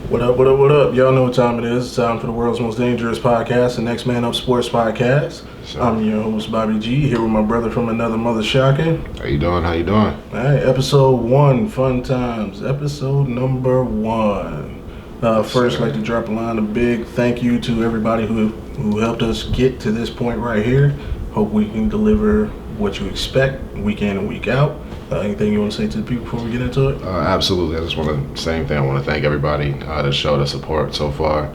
What up, what up, what up? Y'all know what time it is. It's time for the world's most dangerous podcast, the Next Man Up Sports Podcast. Sure. I'm your host, Bobby G, here with my brother from another mother shocking. How you doing? All right, episode 1, fun times. Episode number 1. First, I'd like to drop a line of big thank you to everybody who helped us get to this point right here. Hope we can deliver what you expect week in and week out. Anything you want to say to the people before we get into it? Absolutely. I just want to, same thing. I want to thank everybody that showed us support so far.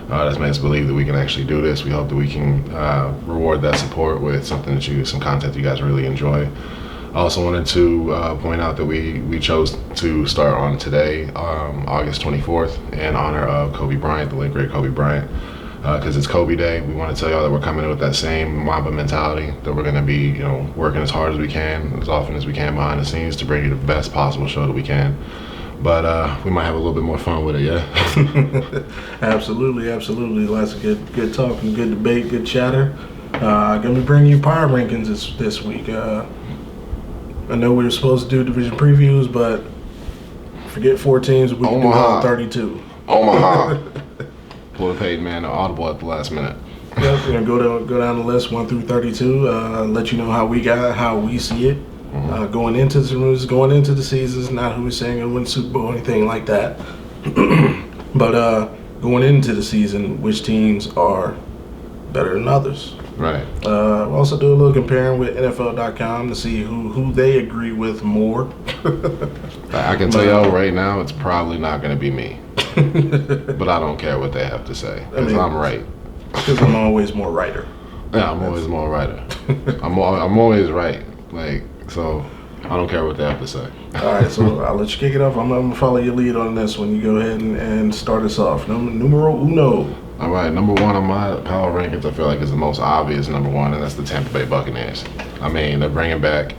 That's made us believe that we can actually do this. We hope that we can reward that support with some content you guys really enjoy. I also wanted to point out that we chose to start on today, August 24th, in honor of Kobe Bryant, the late great Kobe Bryant. Because it's Kobe Day, we want to tell y'all that we're coming in with that same Mamba mentality, that we're going to be, working as hard as we can, as often as we can behind the scenes to bring you the best possible show that we can. But we might have a little bit more fun with it, yeah? Absolutely. Lots of good talk and good debate, good chatter. Going to bring you power rankings this week. I know we were supposed to do division previews, but forget 4 teams, we can do all 32. Omaha. Pull the paid man audible at the last minute. Yep, we're gonna go down the list 1 through 32. Let you know how we see it. Going into the seasons, not who we're saying gonna win the Super Bowl or anything like that. But going into the season, which teams are better than others. Right. We'll also do a little comparing with NFL.com to see who they agree with more. I can tell y'all right now, it's probably not going to be me. But I don't care what they have to say, because I'm right. Because I'm always more writer. Yeah, I'm always more writer. I'm always right. So I don't care what they have to say. All right, so I'll let you kick it off. I'm going to follow your lead on this one. You go ahead and start us off. Numero uno. All right, number 1 on my power rankings, I feel like is the most obvious number 1, and that's the Tampa Bay Buccaneers. I mean, they're bringing back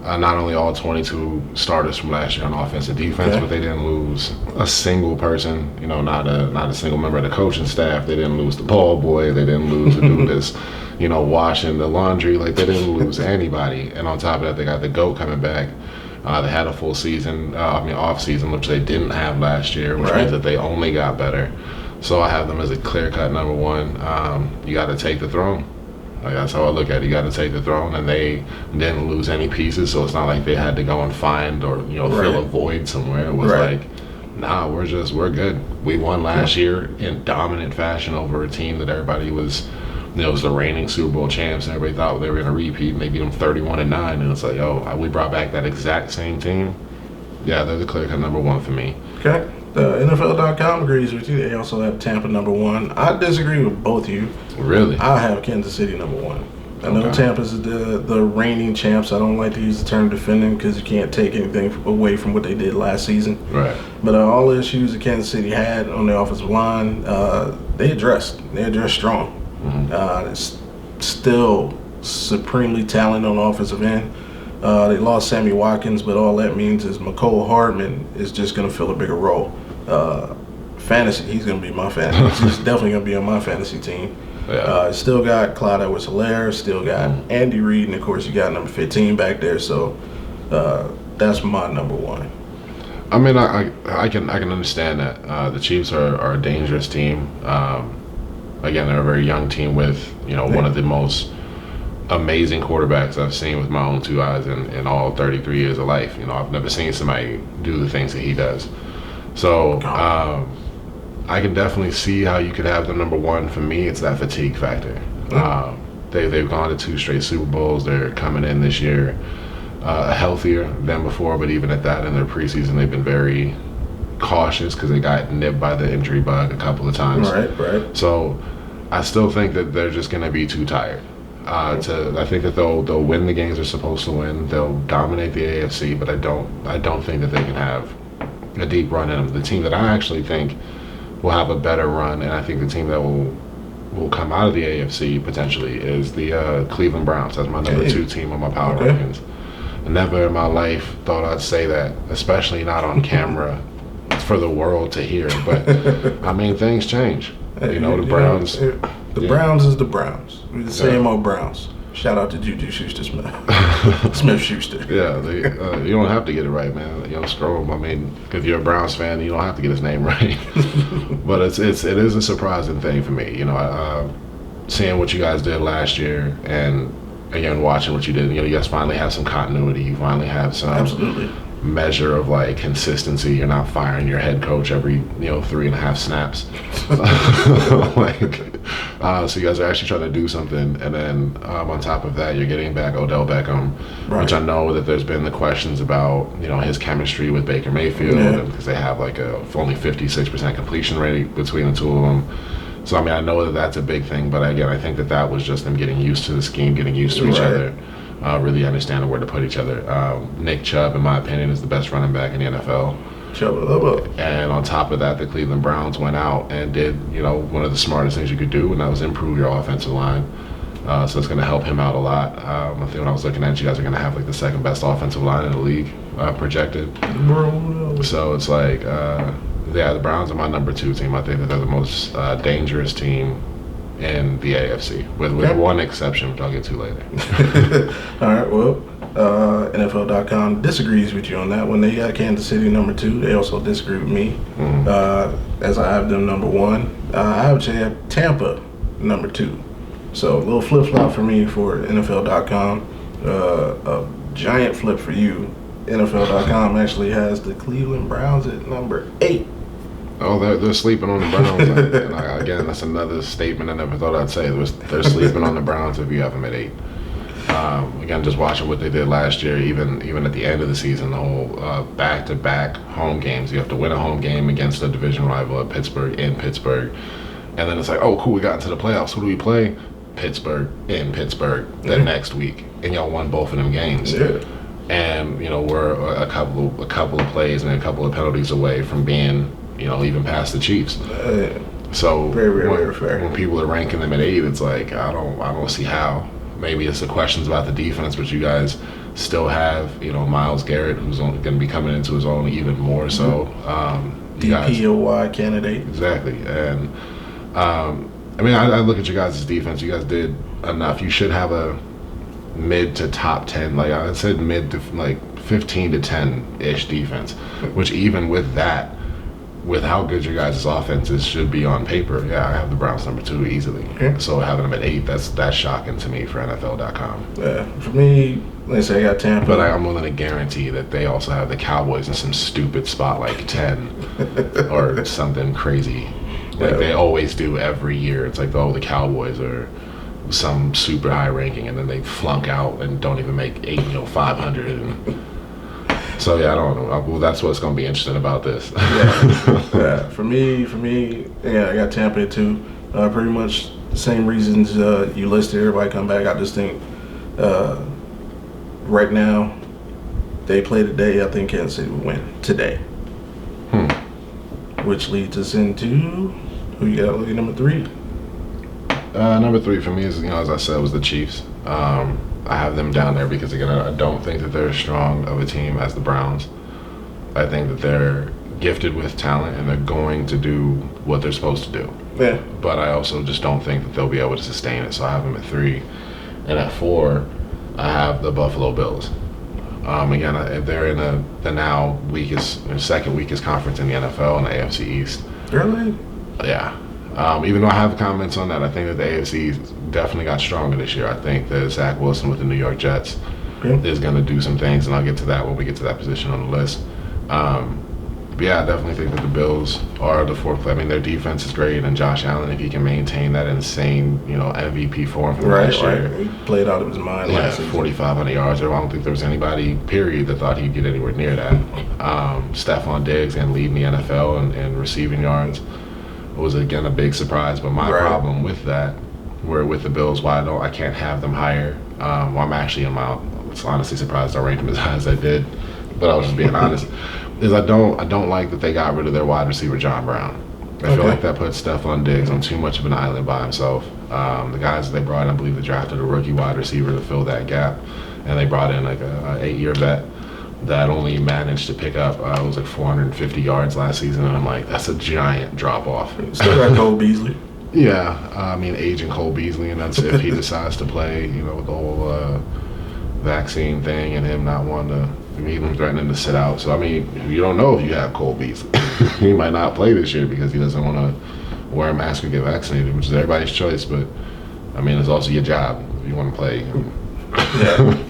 not only all 22 starters from last year on offense and defense, but they didn't lose a single person, not a single member of the coaching staff. They didn't lose the ball boy. They didn't lose the dude that's, washing the laundry. They didn't lose anybody. And on top of that, they got the GOAT coming back. They had a full season, off season, which they didn't have last year, which means that they only got better. So I have them as a clear-cut number 1. You got to take the throne. That's how I look at it. You got to take the throne, and they didn't lose any pieces, so it's not like they had to go and find or fill a void somewhere. It was nah, we're good. We won last year in dominant fashion over a team that everybody was, was the reigning Super Bowl champs, and everybody thought they were going to repeat, and they beat them 31-9, and it's like, we brought back that exact same team. Yeah, they're the clear-cut number 1 for me. Okay. NFL.com agrees with you. They also have Tampa number 1. I disagree with both of you. Really? I have Kansas City number 1. I know Tampa's the reigning champs. I don't like to use the term defending because you can't take anything away from what they did last season. Right. But all the issues that Kansas City had on the offensive line, they addressed strong. It's still supremely talented on the offensive end. They lost Sammy Watkins, but all that means is McCole Hardman is just going to fill a bigger role. Fantasy, he's going to be my fantasy. He's definitely going to be on my fantasy team. Yeah. Still got Clyde Edwards-Helaire, still got Andy Reid, and of course you got number 15 back there. So that's my number 1. I mean, I can understand that. The Chiefs are a dangerous team. Again, they're a very young team with one of the most amazing quarterbacks I've seen with my own 2 eyes in all 33 years of life. I've never seen somebody do the things that he does. So I can definitely see how you could have them number 1. For me, it's that fatigue factor. They've gone to 2 straight Super Bowls. They're coming in this year healthier than before, but even at that, in their preseason, they've been very cautious because they got nipped by the injury bug a couple of times. Right. So I still think that they're just going to be too tired. I think that they'll win the games they're supposed to win. They'll dominate the AFC, but I don't think that they can have a deep run in them. The team that I actually think will have a better run, and I think the team that will come out of the AFC potentially is the Cleveland Browns. That's my number 2 team on my power rankings. Never in my life thought I'd say that, especially not on camera for the world to hear. But I mean, things change. The Browns. The Browns is the Browns. The same old Browns. Shout out to Juju Schuster-Smith. Smith-Schuster. Yeah, you don't have to get it right, man. You know, scroll him. I mean, if you're a Browns fan, you don't have to get his name right. But it is a surprising thing for me. You know, seeing what you guys did last year, and again watching what you did. You know, you guys finally have some continuity. You finally have some Absolutely. measure of like consistency. You're not firing your head coach every 3.5 snaps. So you guys are actually trying to do something, and then on top of that, you're getting back Odell Beckham, Right. which I know that there's been the questions about his chemistry with Baker Mayfield, because they have like only 56% completion rate between the two of them. So I mean, I know that that's a big thing, but again, I think that was just them getting used to the scheme, getting used to each other. Really understanding where to put each other. Nick Chubb, in my opinion, is the best running back in the NFL. And on top of that, the Cleveland Browns went out and did, one of the smartest things you could do, and that was improve your offensive line. So it's going to help him out a lot. I think when I was looking at it, you guys are going to have like the second best offensive line in the league projected. So it's like, the Browns are my number 2 team. I think that they're the most dangerous team in the AFC, with one exception, which I'll get to later. All right, well, NFL.com disagrees with you on that one. They got Kansas City number 2. They also disagree with me, as I have them number 1. I would say Tampa number 2. So a little flip-flop for me for NFL.com. A giant flip for you. NFL.com actually has the Cleveland Browns at number 8. Oh, they're sleeping on the Browns. And again, that's another statement I never thought I'd say. They're sleeping on the Browns if you have them at 8. Again, just watching what they did last year, even at the end of the season, the whole back-to-back home games. You have to win a home game against a division rival at Pittsburgh, in Pittsburgh. And then it's like, oh, cool, we got into the playoffs. Who do we play? Pittsburgh, in Pittsburgh, the next week. And y'all won both of them games. Yeah. And, we're a couple of plays and a couple of penalties away from being, even past the Chiefs. So very fair. When people are ranking them at 8, it's like I don't see how. Maybe it's the questions about the defense, but you guys still have Myles Garrett, who's going to be coming into his own even more. So DPOY candidate. Exactly. And I look at you guys' defense. You guys did enough. You should have a mid to top 10. Like I said, mid to like 15 to 10 ish defense. Which even with that, with how good your guys' offenses should be on paper, I have the Browns number 2 easily. Okay. So having them at 8, that's shocking to me for NFL.com. Yeah, for me, let's say I got Tampa. But I'm willing to guarantee that they also have the Cowboys in some stupid spot like 10 or something crazy. Like they always do every year. It's like, the Cowboys are some super high ranking, and then they flunk out and don't even make 500. And so I don't know. Well, that's what's going to be interesting about this. For me, I got Tampa at 2. Pretty much the same reasons you listed. Everybody come back. I just think right now they play today. I think Kansas City will win today. Which leads us into who you got looking number 3. Number 3 for me is, as I said, was the Chiefs. I have them down there because, again, I don't think that they're as strong of a team as the Browns. I think that they're gifted with talent, and they're going to do what they're supposed to do. Yeah. But I also just don't think that they'll be able to sustain it, so I have them at 3. And at 4, I have the Buffalo Bills. Again, they're in the now second weakest conference in the NFL in the AFC East. Really? Yeah. Even though I have comments on that, I think that the AFC definitely got stronger this year. I think that Zach Wilson with the New York Jets is going to do some things, and I'll get to that when we get to that position on the list. But I definitely think that the Bills are the 4th play. I mean, their defense is great, and Josh Allen, if he can maintain that insane, MVP form from last year. He played out of his mind last season. 4,500 yards. I don't think there was anybody, period, that thought he'd get anywhere near that. Stephon Diggs and leading the NFL in receiving yards was, again, a big surprise. But my problem with that, with the Bills, why I can't have them higher. I'm actually honestly surprised I ranked them as high as I did, but I was just being honest. Is I don't like that they got rid of their wide receiver John Brown. I feel like that puts Stephon Diggs on too much of an island by himself. The guys that they brought in, I believe they drafted a rookie wide receiver to fill that gap, and they brought in like a 8-year vet that only managed to pick up it was like 450 yards last season, and I'm like, that's a giant drop off. Still got Cole Beasley. Yeah, I mean, aging Cole Beasley, and that's if he decides to play, with the whole vaccine thing and him not wanting to, him threatening to sit out. So, I mean, you don't know if you have Cole Beasley. He might not play this year because he doesn't want to wear a mask or get vaccinated, which is everybody's choice. But, I mean, it's also your job if you want to play. Yeah.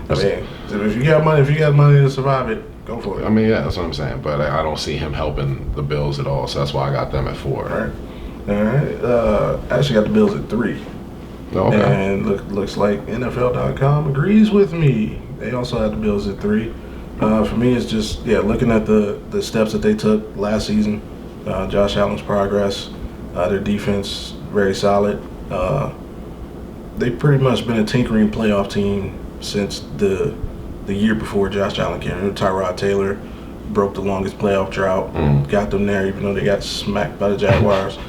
I mean, if you got money to survive it, go for it. I mean, yeah, that's what I'm saying. But I don't see him helping the Bills at all. So that's why I got them at 4. All right. I actually got the Bills at 3. Okay. And looks like NFL.com agrees with me. They also had the Bills at 3. For me, it's just, looking at the steps that they took last season, Josh Allen's progress, their defense, very solid. They've pretty much been a tinkering playoff team since the year before Josh Allen came in. Tyrod Taylor broke the longest playoff drought, got them there even though they got smacked by the Jaguars.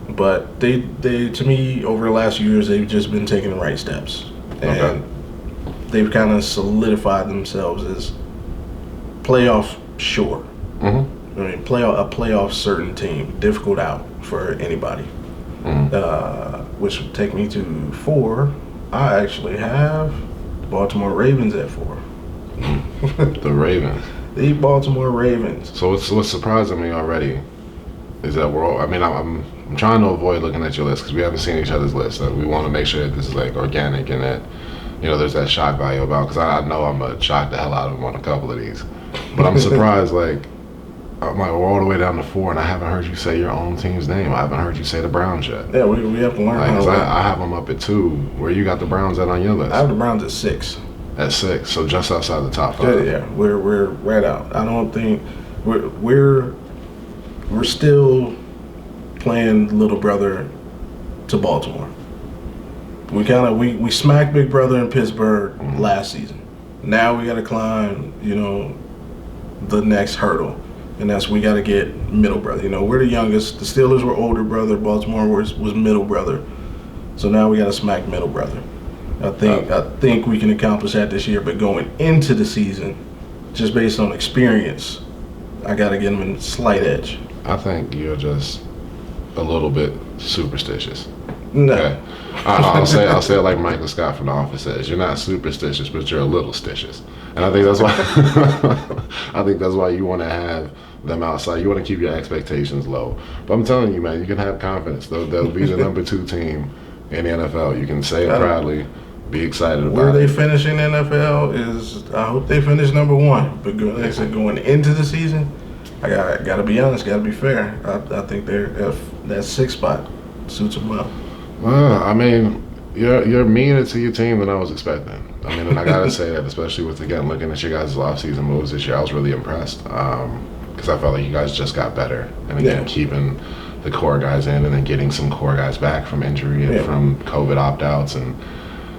But they to me, over the last few years, they've just been taking the right steps. And they've kind of solidified themselves as playoff sure. I mean, a playoff certain team, difficult out for anybody. Which would take me to 4. I actually have the Baltimore Ravens at 4. The Ravens. The Baltimore Ravens. So what's surprising me already is that we're all, I mean, I'm trying to avoid looking at your list because we haven't seen each other's list. We want to make sure that this is like organic and that, there's that shock value about, because I know I'm going to shock the hell out of him on a couple of these. But I'm surprised, like, I'm like, we're all the way down to 4 and I haven't heard you say your own team's name. I haven't heard you say the Browns yet. Yeah, we have to learn. I have them up at 2. Where you got the Browns at on your list? I have the Browns at 6. At 6, so just outside the top 5. Yeah, we're right out. I don't think we're still playing little brother to Baltimore. We smacked Big Brother in Pittsburgh last season. Now we got to climb, the next hurdle, and that's we got to get middle brother. We're the youngest. The Steelers were older brother. Baltimore was middle brother. So now we got to smack middle brother. I think we can accomplish that this year, but going into the season, just based on experience, I got to get them in slight edge. I think you're just a little bit superstitious. No. Okay. I'll say it like Michael Scott from The Office says. You're not superstitious, but you're a little stitious. And I think that's why you want to have them outside. You want to keep your expectations low. But I'm telling you, man, you can have confidence. They'll be the number 2 team in the NFL. You can say it proudly. Be excited about where they finish in the NFL is, I hope they finish number 1. But like I said, going into the season, I got to be honest, got to be fair. I think that 6th spot suits them well. I mean, you're meaner to your team than I was expecting. I mean, and I gotta say that, especially with, again, looking at your guys' off-season moves this year, I was really impressed because I felt like you guys just got better. And again, keeping the core guys in and then getting some core guys back from injury and from COVID opt-outs, and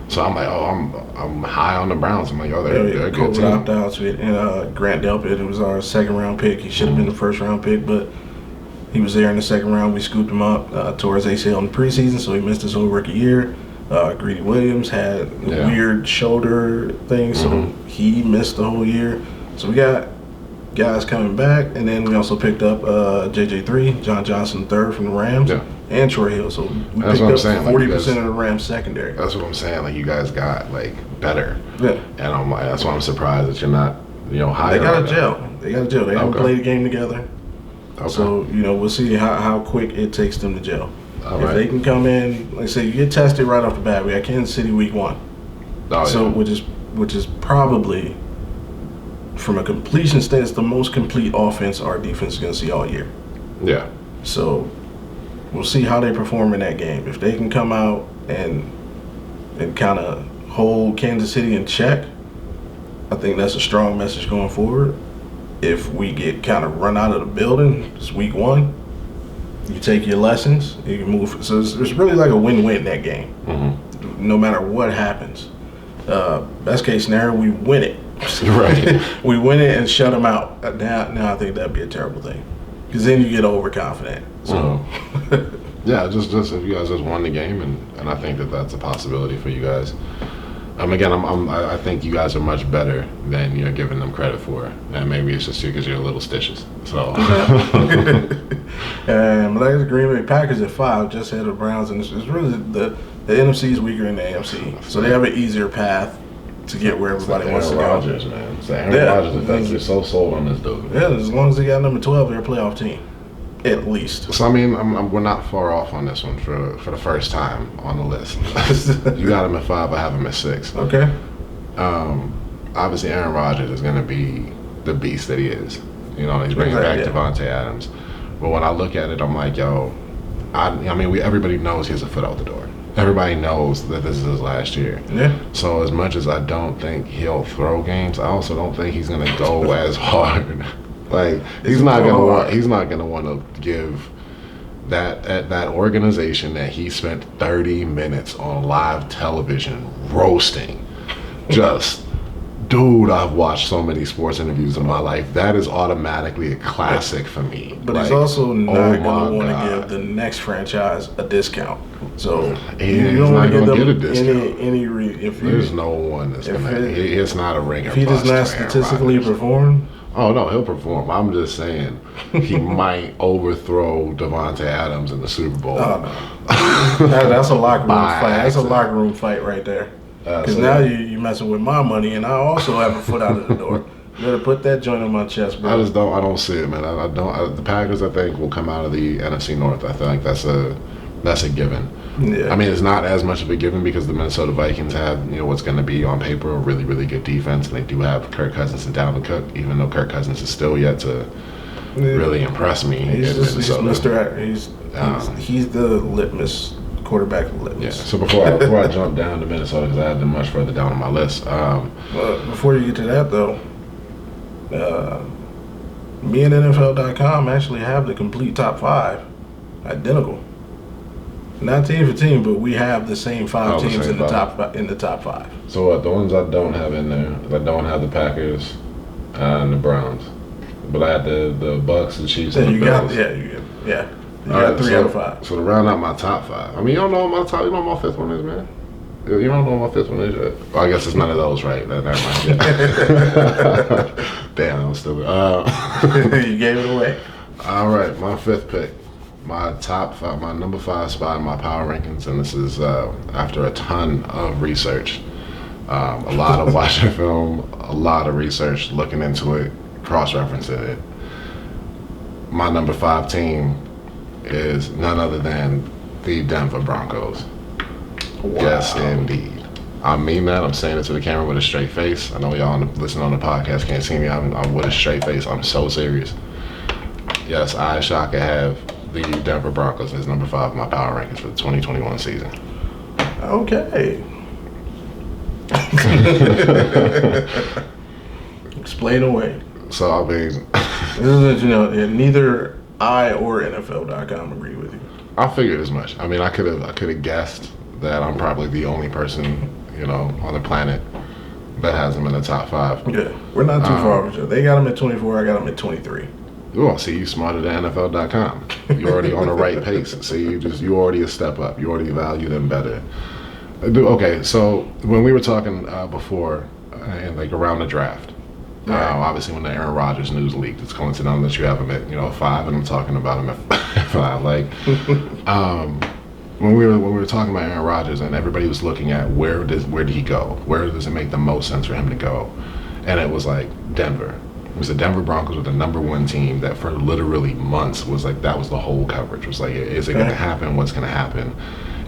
so I'm like, I'm high on the Browns. I'm like, they're a good team. COVID opt-outs with Grant Delpit, who was our 2nd-round pick. He should have been the 1st-round pick, but he was there in the 2nd round. We scooped him up, tore his ACL in the preseason, so he missed his whole rookie year. Greedy Williams had a weird shoulder thing, so he missed the whole year. So we got guys coming back, and then we also picked up JJ3, John Johnson III from the Rams, and Troy Hill. So we picked up 40% of the Rams secondary. That's what I'm saying. Like, you guys got better. Yeah. And I'm like, that's why I'm surprised that you're not, higher. They got a gel. They haven't played a game together. Okay. So, we'll see how quick it takes them to gel. If they can come in, like I say, you get tested right off the bat. We got Kansas City week 1. Which is probably, from a completion stance, the most complete offense our defense is going to see all year. Yeah. So we'll see how they perform in that game. If they can come out and kind of hold Kansas City in check, I think that's a strong message going forward. If we get kind of run out of the building, it's week 1, you take your lessons, you can move. So it's really like a win-win in that game, no matter what happens. Best case scenario, we win it. Right. We win it and shut them out. Now I think that'd be a terrible thing, because then you get overconfident. So yeah, just if you guys just won the game, and I think that's a possibility for you guys. Again, I think you guys are much better than you're giving them credit for, and maybe it's just because you're a little stitches. So, and the Green Bay Packers at 5, just ahead of the Browns, and it's really the NFC is weaker than the AFC, so they have an easier path to get where everybody wants to go. Aaron Rodgers, man. It's Aaron Rodgers defense is so sold on this dude. Yeah, as long as they got number 12, they're a playoff team. At least. So, I mean, we're not far off on this one for the first time on the list. You got him at 5, I have him at 6. Okay. Obviously, Aaron Rodgers is going to be the beast that he is. You know, he's bringing back Devontae Adams. But when I look at it, I'm like, yo, I mean, everybody knows he has a foot out the door. Everybody knows that this is his last year. Yeah. So as much as I don't think he'll throw games, I also don't think he's going to go as hard. Like he's not gonna want to give that organization that he spent 30 minutes on live television roasting. Just, dude, I've watched so many sports interviews in my life. That is automatically a classic for me. But he's also not gonna want to give the next franchise a discount. So you don't want to give them a discount. There's no one that's gonna. It's not a ringer. If he does not statistically perform. Oh, no, he'll perform. I'm just saying he might overthrow Devontae Adams in the Super Bowl. Oh, no. That's a locker room fight. That's a locker room fight right there. Because now you're messing with my money, and I also have a foot out of the door. You better put that joint on my chest, bro. I don't see it, man. The Packers, I think, will come out of the NFC North. I think that's a given. Yeah. I mean, it's not as much of a given because the Minnesota Vikings have, what's going to be on paper a really, really good defense, and they do have Kirk Cousins and Dalvin Cook, even though Kirk Cousins is still yet to really impress me. He's the litmus quarterback litmus. Yeah. So before I jump down to Minnesota, because I have them much further down on my list. Before you get to that though, me and NFL.com actually have the complete top 5, identical. Not team for team, but we have the same 5 teams in the top 5. So what? The ones I don't have in there, I don't have the Packers and the Browns, but I had the Bucks, the Chiefs, and the Bills. You got 3 out of 5. So to round out my top 5, I mean, you don't know what my 5th one is, man. You don't know what my 5th one is yet. Well, I guess it's none of those, right? Never mind. Yeah. Damn, that was stupid. You gave it away. All right, my 5th pick. My top 5, my number 5 spot in my power rankings, and this is after a ton of research, a lot of watching film, a lot of research, looking into it, cross-referencing it. My number 5 team is none other than the Denver Broncos. Wow. Yes, indeed. I mean that. I'm saying it to the camera with a straight face. I know y'all listening on the podcast can't see me. I'm with a straight face. I'm so serious. Yes, I, Shaka, have the Denver Broncos as number 5 in my power rankings for the 2021 season. Okay. Explain away. So, I mean... this is, neither I or NFL.com agree with you. I figured as much. I mean, I could have guessed that I'm probably the only person, on the planet that has them in the top 5. Yeah, we're not too far from each other. They got them at 24, I got them at 23. Oh, see, you smarter than NFL.com. You're already on the right pace. See, you already a step up. You already value them better. Okay, so when we were talking before, around the draft, obviously when the Aaron Rodgers news leaked, it's coincidental that you have him at 5, and I'm talking about him at 5. When we were talking about Aaron Rodgers, and everybody was looking at where did he go? Where does it make the most sense for him to go? And it was like Denver. It was the Denver Broncos with the number 1 team that for literally months was like, that was the whole coverage. It was like, is it going to happen? What's going to happen?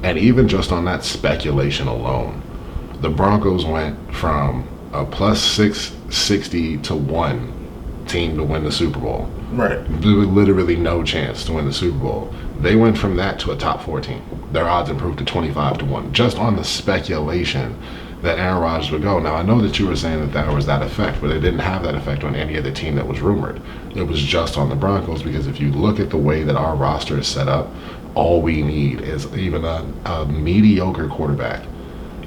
And even just on that speculation alone, the Broncos went from a plus 660 to 1 team to win the Super Bowl. Right. Literally no chance to win the Super Bowl. They went from that to a top 4 team. Their odds improved to 25 to 1 just on the speculation that Aaron Rodgers would go. Now, I know that you were saying that there was that effect, but it didn't have that effect on any other team that was rumored. It was just on the Broncos, because if you look at the way that our roster is set up, all we need is even a mediocre quarterback,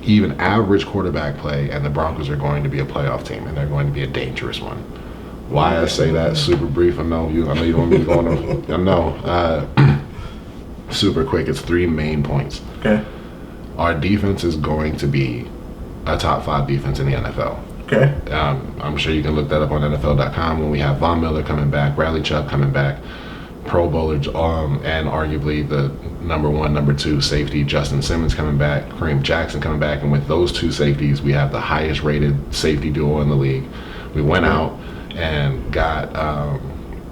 even average quarterback play, and the Broncos are going to be a playoff team, and they're going to be a dangerous one. Why I say that, super brief, I know you don't want me to go on. I know. Super quick, it's 3 main points. Okay. Our defense is going to be a top 5 defense in the NFL. Okay. I'm sure you can look that up on NFL.com when we have Von Miller coming back, Bradley Chubb coming back, Pro Bowler, and arguably the number 1, number 2 safety Justin Simmons coming back, Kareem Jackson coming back, and with those 2 safeties, we have the highest rated safety duo in the league. We went out and got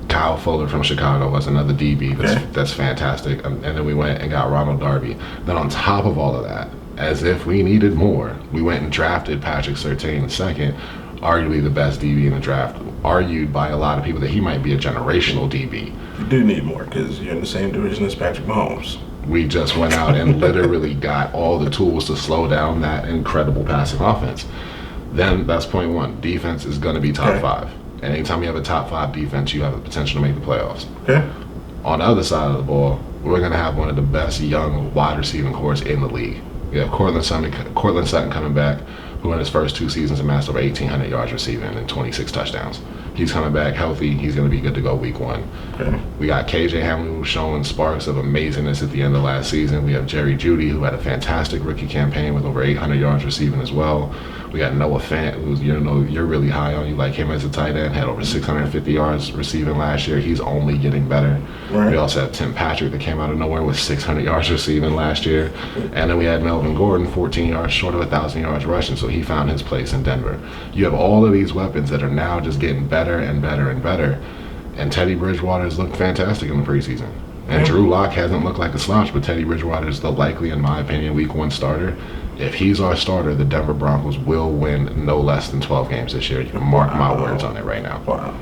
Kyle Fuller from Chicago as another DB. That's fantastic. And then we went and got Ronald Darby. Then on top of all of that, as if we needed more, we went and drafted Patrick Surtain II, arguably the best DB in the draft, argued by a lot of people that he might be a generational DB. You do need more because you're in the same division as Patrick Mahomes. We just went out and literally got all the tools to slow down that incredible passing offense. Then that's point 1. Defense is going to be top 5. And anytime you have a top 5 defense, you have the potential to make the playoffs. Okay. On the other side of the ball, we're going to have one of the best young wide receiving corps in the league. We have Cortland Sutton coming back, who in his first 2 seasons amassed over 1,800 yards receiving and 26 touchdowns. He's coming back healthy. He's going to be good to go week 1. Okay. We got KJ Hamler, who's showing sparks of amazingness at the end of last season. We have Jerry Jeudy, who had a fantastic rookie campaign with over 800 yards receiving as well. We got Noah Fant, who's, you're really high on. You like him as a tight end, had over 650 yards receiving last year. He's only getting better. Right. We also have Tim Patrick that came out of nowhere with 600 yards receiving last year. And then we had Melvin Gordon, 14 yards short of 1,000 yards rushing, so he found his place in Denver. You have all of these weapons that are now just getting better and better and better. And Teddy Bridgewater has looked fantastic in the preseason. And Drew Lock hasn't looked like a slouch, but Teddy Bridgewater is the likely, in my opinion, week 1 starter. If he's our starter, the Denver Broncos will win no less than 12 games this year. You can mark my words on it right now. Wow.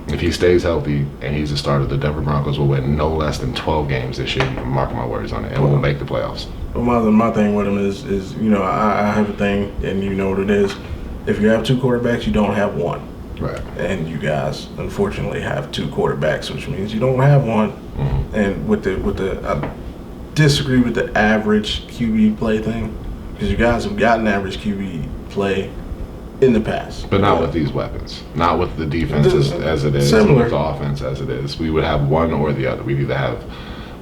If he stays healthy and he's a starter, the Denver Broncos will win no less than 12 games this year. You can mark my words on it, and we'll make the playoffs. Well, my thing with him is I have a thing, and you know what it is. If you have 2 quarterbacks, you don't have one. Right. And you guys, unfortunately, have 2 quarterbacks, which means you don't have one. Mm-hmm. And I disagree with the average QB play thing, because you guys have gotten average QB play in the past. But not with these weapons. Not with the defense as it is. Similar. With the offense as it is. We would have one or the other. We'd either have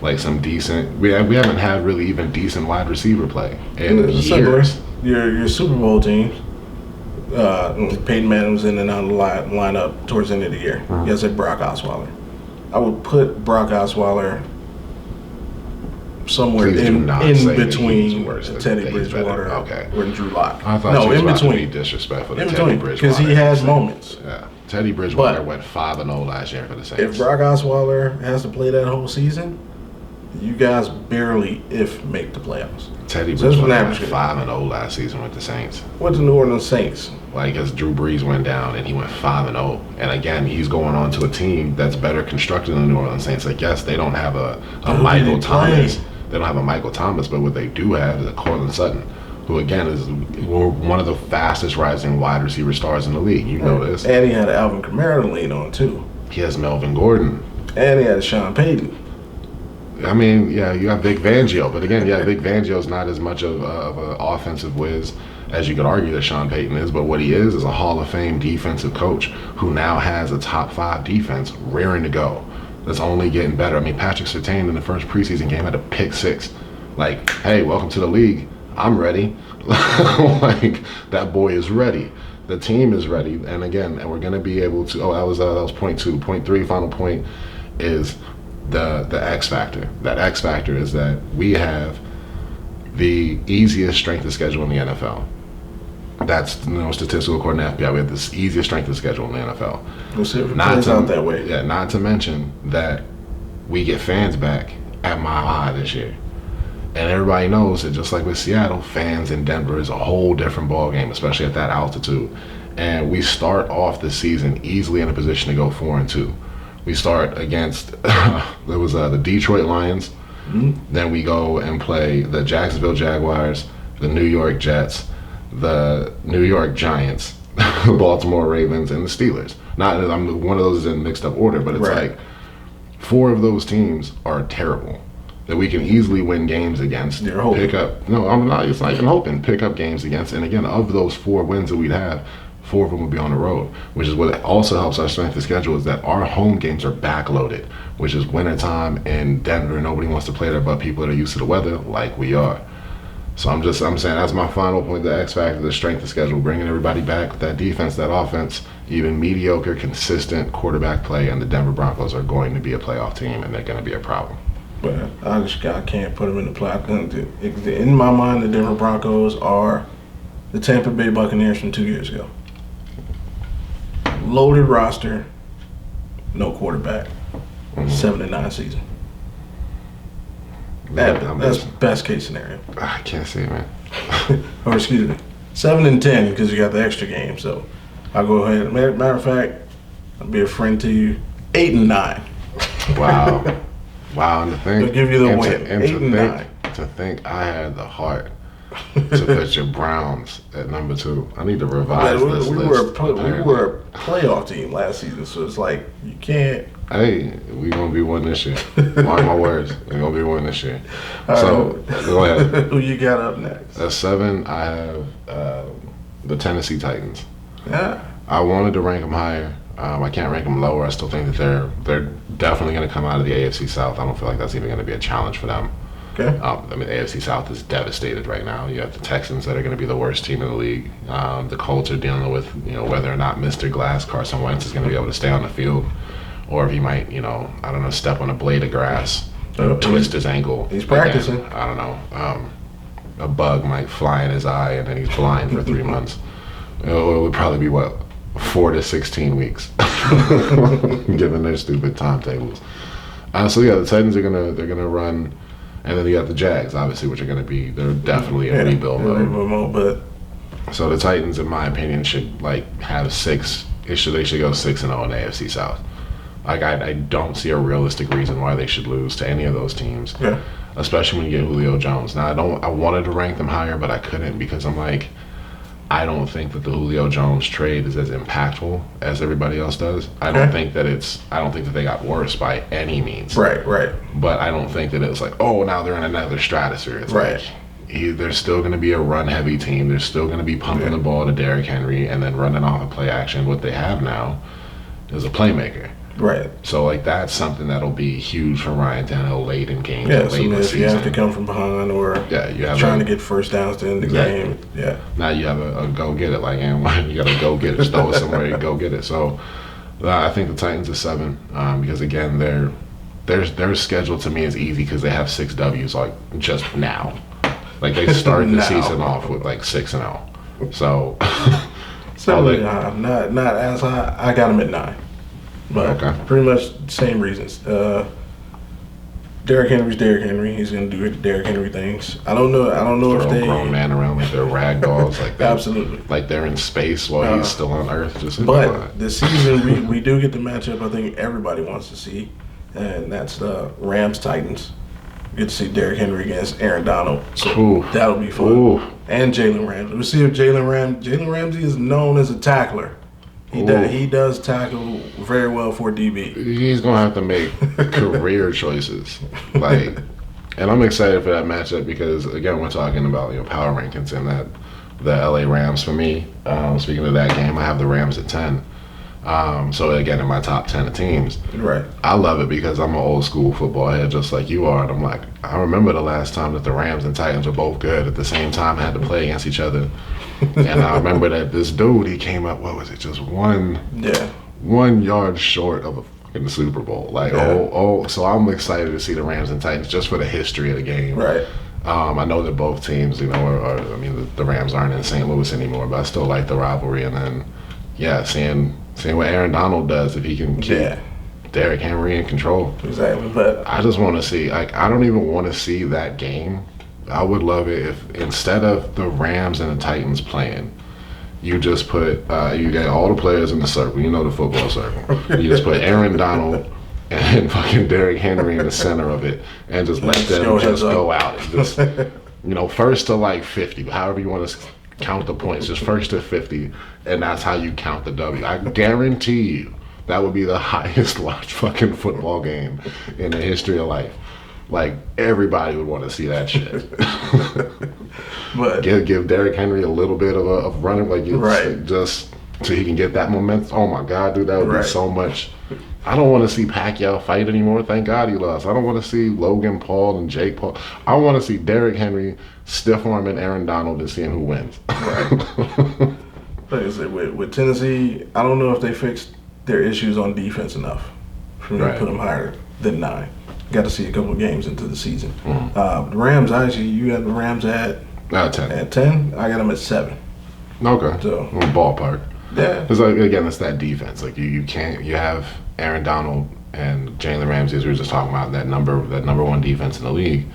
like some decent. We haven't had really even decent wide receiver play in years. Your Super Bowl teams. Peyton Manning was in and out of the lineup towards the end of the year. You guys had Brock Osweiler. I would put Brock Osweiler somewhere in between Teddy Bridgewater and Drew Lock. I thought you was about to be disrespectful to Teddy Bridgewater. Because he has moments. Yeah. Teddy Bridgewater went 5-0 last year for the Saints. If Brock Osweiler has to play that whole season, you guys barely make the playoffs. Teddy Bridgewater went 5-0 last season with the Saints. With the New Orleans Saints. Like, as Drew Brees went down and he went 5-0. And again, he's going on to a team that's better constructed than the New Orleans Saints. Like, yes, they don't have a Michael Thomas. They don't have a Michael Thomas, but what they do have is a Cortland Sutton, who again is one of the fastest rising wide receiver stars in the league. You know this. And he had Alvin Kamara to lean on too. He has Melvin Gordon. And he had Sean Payton. I mean, yeah, you have Vic Fangio, but again, Vic Fangio's not as much of an offensive whiz as you could argue that Sean Payton is, but what he is a Hall of Fame defensive coach who now has a top 5 defense rearing to go. That's only getting better. I mean, Patrick Surtain in the first preseason game had a pick 6. Like, hey, welcome to the league. I'm ready. Like, that boy is ready. The team is ready. And again, we're going to be able to, that was point 2. Point 3, final point, is the X factor. That X factor is that we have the easiest strength of schedule in the NFL. That's statistical according to FBI. We have the easiest strength of schedule in the NFL. We'll see if it plays out that way. Yeah, not to mention that we get fans back at Mile High this year. And everybody knows that just like with Seattle, fans in Denver is a whole different ball game, especially at that altitude. And we start off the season easily in a position to go 4-2. We start against there was the Detroit Lions. Mm-hmm. Then we go and play the Jacksonville Jaguars, the New York Jets, the New York Giants, the Baltimore Ravens, and the Steelers. One of those is in mixed up order, but it's like 4 of those teams are terrible that we can easily win games against. You're hoping. I'm not. It's not even hoping. Pick up games against, and again, of those 4 wins that we'd have, 4 of them would be on the road, which is what also helps our strength of schedule is that our home games are backloaded, which is wintertime in Denver. Nobody wants to play there but people that are used to the weather like we are. So I'm saying that's my final point. The X factor, the strength of schedule, bringing everybody back. That defense, that offense, even mediocre, consistent quarterback play, and the Denver Broncos are going to be a playoff team, and they're going to be a problem. But I can't put them in the playoff. In my mind, the Denver Broncos are the Tampa Bay Buccaneers from 2 years ago. Loaded roster, no quarterback, 7-9 season. That's best case scenario. I can't say, man. Or excuse me, 7-10 because you got the extra game. So I'll go ahead. Matter of fact, I'll be a friend to you. 8-9. Wow. Wow, and to think, they'll give you the win. And 8-9. To think I had the heart to put your Browns at number 2. I need to revise this list. We were a playoff team last season, so it's like you can't. Hey, we gonna be one this year. Mark my words, we gonna be one this year. So go ahead. Who you got up next? At 7, I have the Tennessee Titans. Yeah. I wanted to rank them higher. I can't rank them lower. I still think that they're definitely going to come out of the AFC South. I don't feel like that's even going to be a challenge for them. Okay. I mean, the AFC South is devastated right now. You have the Texans that are going to be the worst team in the league. The Colts are dealing with, whether or not Mr. Glass, Carson Wentz, is going to be able to stay on the field, or if he might, I don't know, step on a blade of grass, twist his ankle. He's practicing. Again, I don't know. A bug might fly in his eye, and then he's blind for 3 months. It would probably be 4 to 16 weeks, given their stupid timetables. So yeah, the Titans are gonna run, and then you got the Jags, obviously, which are gonna be they're definitely in rebuild mode. But so the Titans, in my opinion, should have 6. They should go 6-0 in the AFC South. I don't see a realistic reason why they should lose to any of those teams. Yeah. Especially when you get Julio Jones. Now I wanted to rank them higher, but I couldn't because I'm like, I don't think that the Julio Jones trade is as impactful as everybody else does. I don't think that they got worse by any means. Right. But I don't think that it's like, oh, now they're in another stratosphere. It's right. They're still going to be a run-heavy team. They're still going to be pumping the ball to Derrick Henry and then running off a play action. What they have now is a playmaker. Right. So that's something that'll be huge for Ryan Tannehill late in games. Yeah, late in the if season. you have to come from behind or you have trying to get first downs to end the game. Yeah. Now you have a go get it. You got to go get it. Just throw it somewhere, you go get it. So I think the Titans are 7 because again their schedule to me is easy because they have 6 W's just now. They started the season off with 6-0. So not as high. I got them at 9. But pretty much same reasons. Derrick Henry's Derrick Henry. He's going to do Derrick Henry things. I don't know if they grown man around like they're rag dolls, absolutely, like they're in space while he's still on Earth. But this season we do get the matchup I think everybody wants to see, and that's the Rams Titans. Get to see Derrick Henry against Aaron Donald. So that'll be fun. Ooh. And Jalen Ramsey. We'll see if Jalen Ramsey is known as a tackler. He does tackle very well for DB. He's going to have to make career choices. And I'm excited for that matchup because, again, we're talking about power rankings and that the LA Rams for me. Speaking of that game, I have the Rams at 10. So, again, in my top 10 of teams. Right. I love it because I'm an old school football head just like you are. And I'm like, I remember the last time that the Rams and Titans were both good at the same time, had to play against each other. And I remember that this dude, he came up, what was it, just 1 yard short of a fucking Super Bowl. So I'm excited to see the Rams and Titans just for the history of the game. Right. I know that both teams, the Rams aren't in St. Louis anymore, but I still like the rivalry. And then, seeing what Aaron Donald does, if he can keep Derrick Henry in control. Exactly. But I just want to see, I don't even want to see that game. I would love it if instead of the Rams and the Titans playing, you just put you get all the players in the circle. The football circle. You just put Aaron Donald and fucking Derrick Henry in the center of it, and just let them just go out. Just first to 50, however you want to count the points. Just first to 50, and that's how you count the W. I guarantee you that would be the highest watched fucking football game in the history of life. Everybody would want to see that shit. But give Derrick Henry a little bit of running, just so he can get that momentum. Oh my God, dude, that would be so much. I don't want to see Pacquiao fight anymore. Thank God he lost. I don't want to see Logan Paul and Jake Paul. I want to see Derrick Henry stiff arming Aaron Donald and seeing who wins. Right. Like I said, with Tennessee, I don't know if they fixed their issues on defense enough for me to put them higher than 9. Got to see a couple of games into the season. The Rams, actually, you have the Rams at 10. At 10, I got them at 7. Okay. So ballpark. Yeah. It's like, again, it's that defense. Like you can't. You have Aaron Donald and Jalen Ramsey, as we were just talking about, that number 1 defense in the league.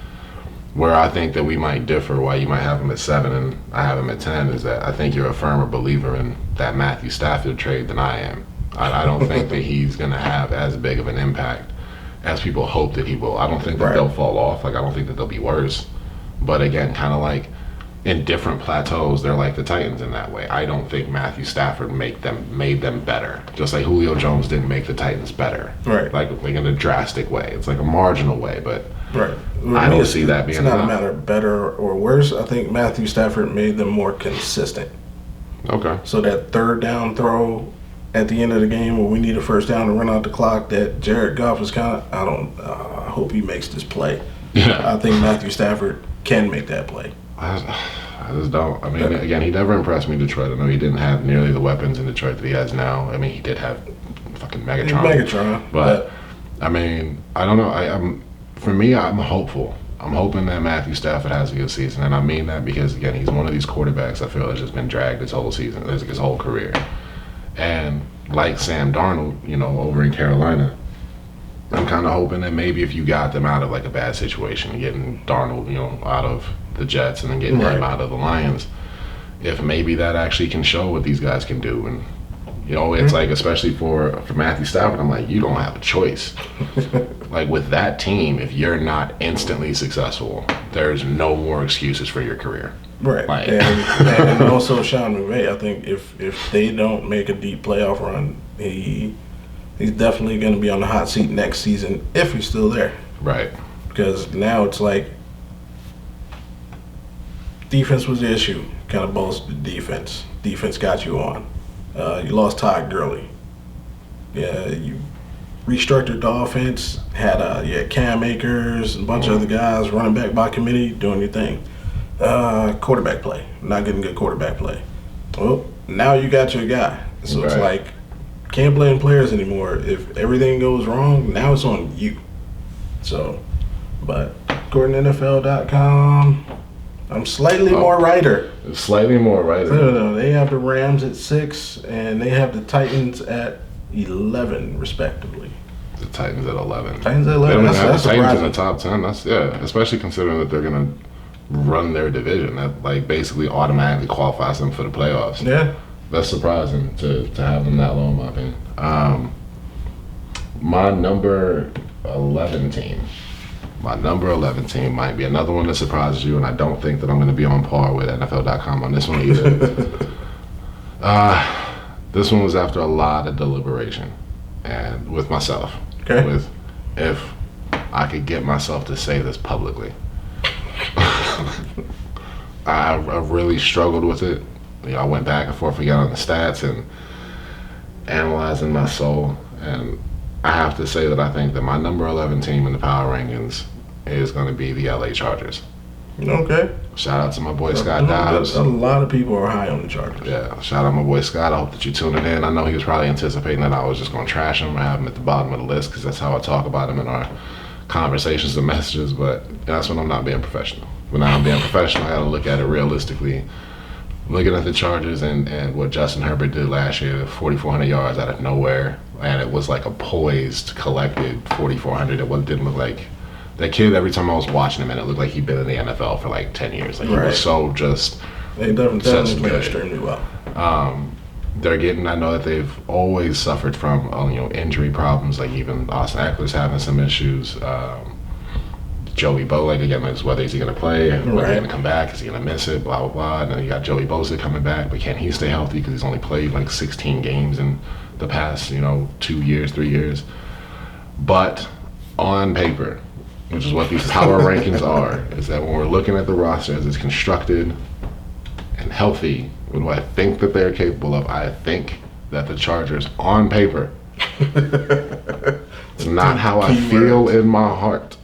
Where I think that we might differ, why you might have him at 7 and I have him at 10, is that I think you're a firmer believer in that Matthew Stafford trade than I am. I don't think that he's going to have as big of an impact as people hope that he will. I don't think that they'll fall off. Like, I don't think that they'll be worse. But again, kind of like in different plateaus, they're like the Titans in that way. I don't think Matthew Stafford made them better. Just like Julio Jones didn't make the Titans better. Right. Like in a drastic way. It's like a marginal way, but right. I don't see that being It's not enough. a matter of better or worse. I think Matthew Stafford made them more consistent. Okay. So that third down throw at the end of the game where we need a first down to run out the clock, that Jared Goff is kind of, I hope he makes this play. Yeah. I think Matthew Stafford can make that play. I just don't. I mean, again, he never impressed me in Detroit. I know he didn't have nearly the weapons in Detroit that he has now. I mean, he did have fucking Megatron. But I mean, I don't know. For me, I'm hopeful. I'm hoping that Matthew Stafford has a good season, and I mean that because, again, he's one of these quarterbacks I feel has just been dragged his whole season, his whole career. And like Sam Darnold, over in Carolina, I'm kind of hoping that maybe if you got them out of like a bad situation, getting Darnold, out of the Jets and then getting him out of the Lions, if maybe that actually can show what these guys can do. And it's like, especially for Matthew Stafford, I'm like, you don't have a choice. Like with that team, if you're not instantly successful, there's no more excuses for your career. Right. Like, and also Sean McVay, I think if they don't make a deep playoff run, he's definitely going to be on the hot seat next season if he's still there. Right. Because now it's like defense was the issue. Kind of bolstered the defense. Defense got you on. You lost Todd Gurley. Yeah, you restructured the offense. Had Cam Akers and a bunch of other guys running back by committee doing your thing. Quarterback play. Not getting good quarterback play. Well, now you got your guy. So it's like, can't blame players anymore. If everything goes wrong, now it's on you. So, but according to NFL.com, I'm slightly more righter. Slightly more righter. No. They have the Rams at 6, and they have the Titans at 11, respectively. The Titans at 11. Titans at 11. They don't have That's the Titans in surprising. the top 10. That's especially considering that they're gonna run their division. That like basically automatically qualifies them for the playoffs. Yeah. That's surprising to have them that low, in my opinion. My number 11 team. My number 11 team might be another one that surprises you, and I don't think that I'm going to be on par with NFL.com on this one either. This one was after a lot of deliberation, and with myself. Okay. With if I could get myself to say this publicly. I really struggled with it. I went back and forth again on the stats and analyzing my soul, and I have to say that I think that my number 11 team in the power rankings is going to be the LA Chargers. Okay. Shout out to my boy Scott Dobbs. A lot of people are high on the Chargers. Yeah, shout out my boy Scott. I hope that you're tuning in. I know he was probably anticipating that I was just going to trash him or have him at the bottom of the list because that's how I talk about him in our conversations and messages, but that's when I'm not being professional. When I'm being professional, I got to look at it realistically. Looking at the Chargers and what Justin Herbert did last year, 4,400 yards out of nowhere, and it was like a poised, collected 4,400. It didn't look like that kid. Every time I was watching him, and it looked like he'd been in the NFL for like 10 years. Like he was so just. They definitely play extremely well. They're getting. I know that they've always suffered from injury problems. Like even Austin Eckler's having some issues. Joey Bo, like again, is whether is he going to play, whether he's going to come back, is he going to miss it, blah, blah, blah. And then you got Joey Bosa coming back, but can he stay healthy because he's only played like 16 games in the past, 2 years, 3 years. But on paper, which is what these power rankings are, is that when we're looking at the roster as it's constructed and healthy, what do I think that they're capable of? I think that the Chargers, on paper, It's not how I feel in my heart.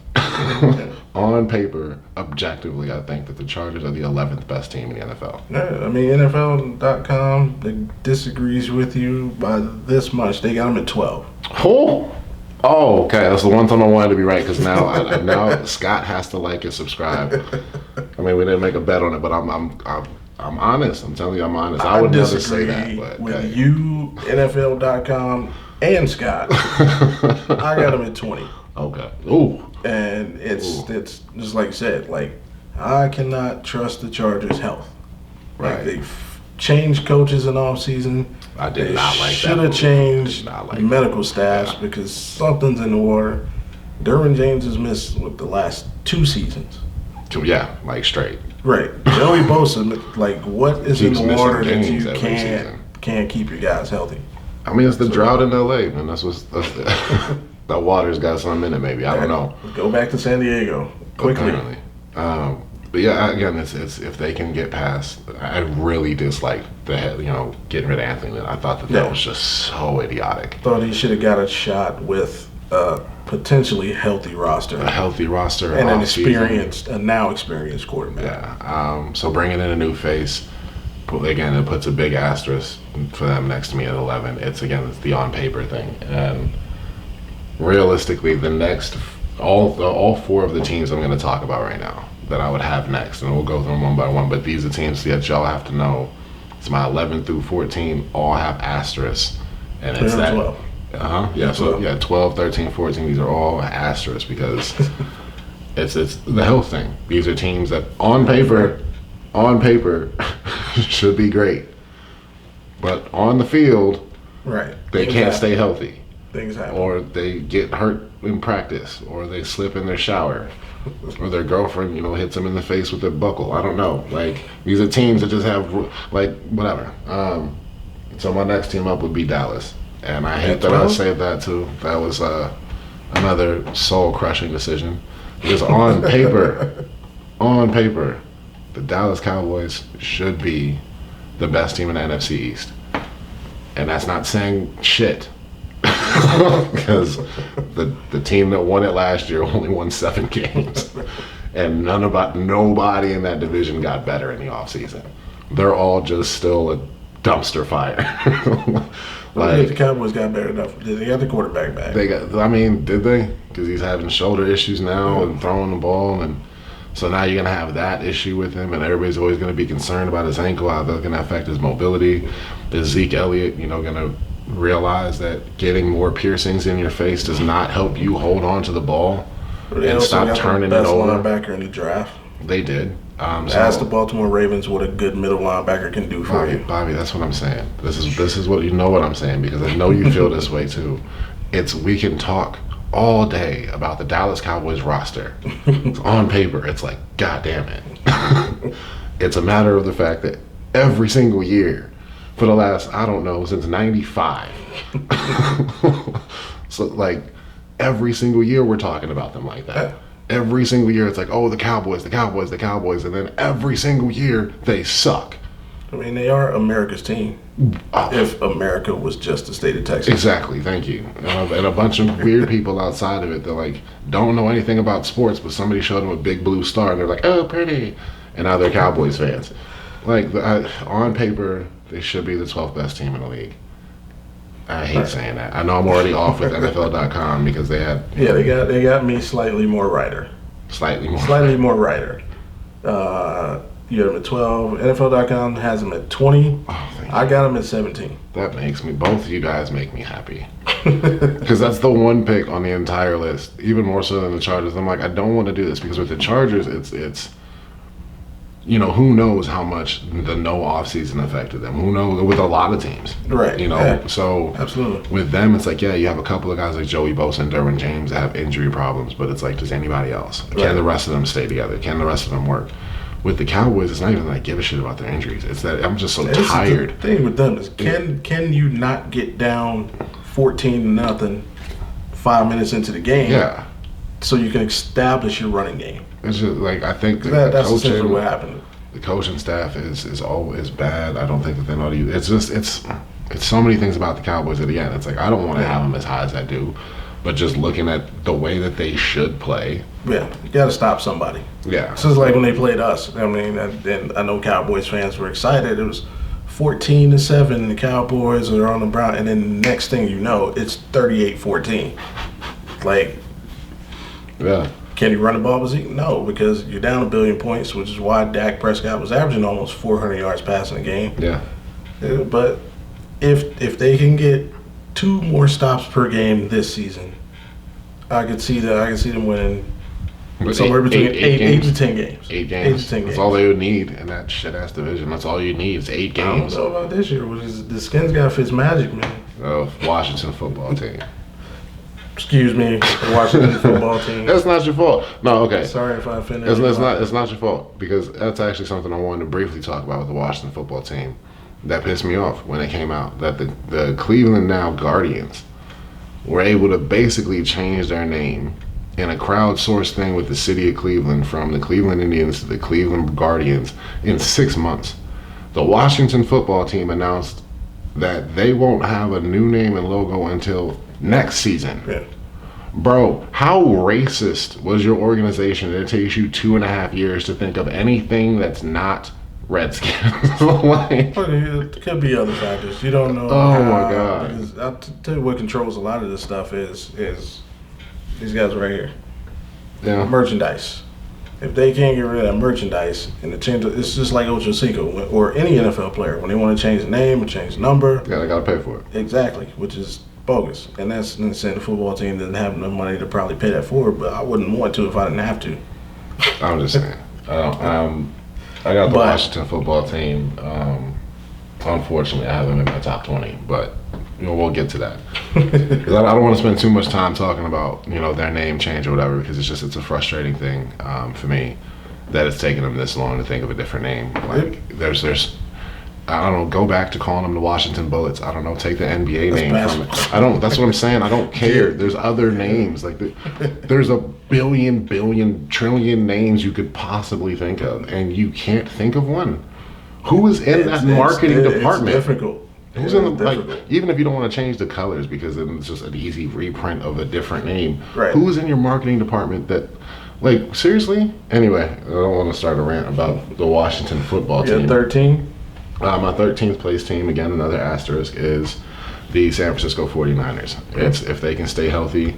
On paper, objectively, I think that the Chargers are the 11th best team in the NFL. Yeah, I mean, NFL.com disagrees with you by this much. They got them at 12. Oh, okay. That's the one time I wanted to be right because now Scott has to like and subscribe. I mean, we didn't make a bet on it, but I'm honest. I'm telling you, I'm honest. I would never say that. But with you, NFL.com, and Scott, I got them at 20. Okay. Ooh. And it's just like you said, like, I cannot trust the Chargers' health. Right. Like, they've changed coaches in off season. I did not like that. Should have changed medical staffs because something's in the water. Derwin James has missed with the last 2 seasons. Yeah, like straight. Right. Joey Bosa, like, what is in the water that you can't keep your guys healthy? I mean, it's the drought in LA, man. That's that water's got something in it, maybe. I don't know. Go back to San Diego quickly. Apparently. But yeah, again, it's if they can get past. I really dislike getting rid of Anthony. I thought that was just so idiotic. Thought he should have got a shot with a potentially healthy roster. A healthy roster and a now experienced quarterback. Yeah. So bringing in a new face, again, it puts a big asterisk for them next to me at 11. It's the on paper thing, and realistically, the next all 4 of the teams I'm going to talk about right now that I would have next, and we'll go through them one by one. But these are teams that y'all have to know. It's my 11 through 14 all have asterisks, and it's that. 12. Yeah. So 12, 13, 14. These are all asterisks because it's the health thing. These are teams that on paper should be great, but on the field, right, they can't stay healthy. Things happen. Or they get hurt in practice, or they slip in their shower, or their girlfriend, hits them in the face with their buckle. I don't know. Like, these are teams that just have, like, whatever. So my next team up would be Dallas. And I hate that I said that too. That was another soul-crushing decision. Because on paper, the Dallas Cowboys should be the best team in the NFC East. And that's not saying shit. Because the team that won it last year only won 7 games. And nobody in that division got better in the offseason. They're all just still a dumpster fire. Like, the Cowboys got better enough. Did they get the quarterback back? Did they? Because he's having shoulder issues now and throwing the ball, and so now you're gonna have that issue with him, and everybody's always gonna be concerned about his ankle, how that's gonna affect his mobility. Is Zeke Elliott, gonna realize that getting more piercings in your face does not help you hold on to the ball and stop turning it over? Best linebacker in the draft. They did. Ask the Baltimore Ravens what a good middle linebacker can do for you. Bobby, that's what I'm saying. This is what what I'm saying, because I know you feel this way too. We can talk all day about the Dallas Cowboys roster. It's on paper, it's like, God damn it. It's a matter of the fact that every single year for the last, since 95. So, like, every single year we're talking about them like that. Every single year it's like, oh, the Cowboys, and then every single year they suck. I mean, they are America's team. If America was just the state of Texas. Exactly, thank you. And a bunch of weird people outside of it that, like, don't know anything about sports, but somebody showed them a big blue star and they're like, oh, pretty. And now they're Cowboys fans. Like, on paper, they should be the 12th best team in the league. I hate saying that. I know I'm already off with NFL.com because they had... Yeah, they got me slightly more writer. Slightly more writer. You got them at 12. NFL.com has them at 20. Oh, I got them at 17. That makes me... Both of you guys make me happy. Because that's the one pick on the entire list. Even more so than the Chargers. I'm like, I don't want to do this because with the Chargers, it's who knows how much the no offseason affected them. Who knows, with a lot of teams. Right. So absolutely. With them, it's like, yeah, you have a couple of guys like Joey Bosa and Derwin James that have injury problems, but it's like, does anybody else? Right. Can the rest of them stay together? Can the rest of them work? With the Cowboys, it's not even that I give a shit about their injuries. It's that I'm just so tired. The thing with them is, can you not get down 14-0 5 minutes into the game? Yeah. So you can establish your running game. It's just like, I think that's essentially what happened. The coaching staff is always bad. I don't think that they know how to use. It's it's so many things about the Cowboys that, again, it's like I don't want to have them as high as I do, but just looking at the way that they should play. Yeah, you got to stop somebody. Yeah. This is like when they played us. I mean, and I know Cowboys fans were excited. It was 14-7. The Cowboys are on the Browns, and then the next thing you know, it's 38-14. Like, yeah. Can he run the ball? No, because you're down 1 billion points, which is why Dak Prescott was averaging almost 400 yards passing a game. Yeah. But if they can get 2 more stops per game this season, I could see them winning somewhere between 8 to 10 games. 8 games. 8 to 10 games. That's all they would need in that shit ass division. That's all you need is 8 games. I don't know about this year. The Skins got Fitzmagic, man. Washington football team. Excuse me, the Washington football team. That's not your fault. No, okay. Sorry if I offended. It's not your fault, because that's actually something I wanted to briefly talk about with the Washington football team. That pissed me off when it came out that the Cleveland now Guardians were able to basically change their name in a crowdsourced thing with the city of Cleveland from the Cleveland Indians to the Cleveland Guardians in 6 months. The Washington football team announced that they won't have a new name and logo until next season. Yeah. Bro, how racist was your organization that it takes you 2.5 years to think of anything that's not Redskins? Like, it could be other factors. You don't know. Oh my God. I'll tell you what controls a lot of this stuff is these guys right here. Yeah. Merchandise. If they can't get rid of that merchandise and it's just like Ocho Cinco or any NFL player when they want to change the name or change the number. Yeah, they gotta pay for it. Exactly, which is bogus. And that's saying the football team doesn't have enough money to probably pay that for, but I wouldn't want to if I didn't have to. I'm just saying. I got the Washington football team. Unfortunately, I have them in my top 20, but we'll get to that. 'Cause I don't want to spend too much time talking about their name change or whatever, because it's a frustrating thing for me that it's taken them this long to think of a different name. Like there's I don't know, go back to calling them the Washington Bullets. I don't know, take the NBA name from it. I don't. That's what I'm saying. I don't care. There's other names. Like there's a billion, trillion names you could possibly think of, and you can't think of one. Who is in that marketing department? It's difficult. Who's in the even if you don't want to change the colors because then it's just an easy reprint of a different name. Right. Who is in your marketing department that? Like, seriously? Anyway, I don't want to start a rant about the Washington football team. 13? My 13th place team, again, another asterisk, is the San Francisco 49ers. It's if they can stay healthy.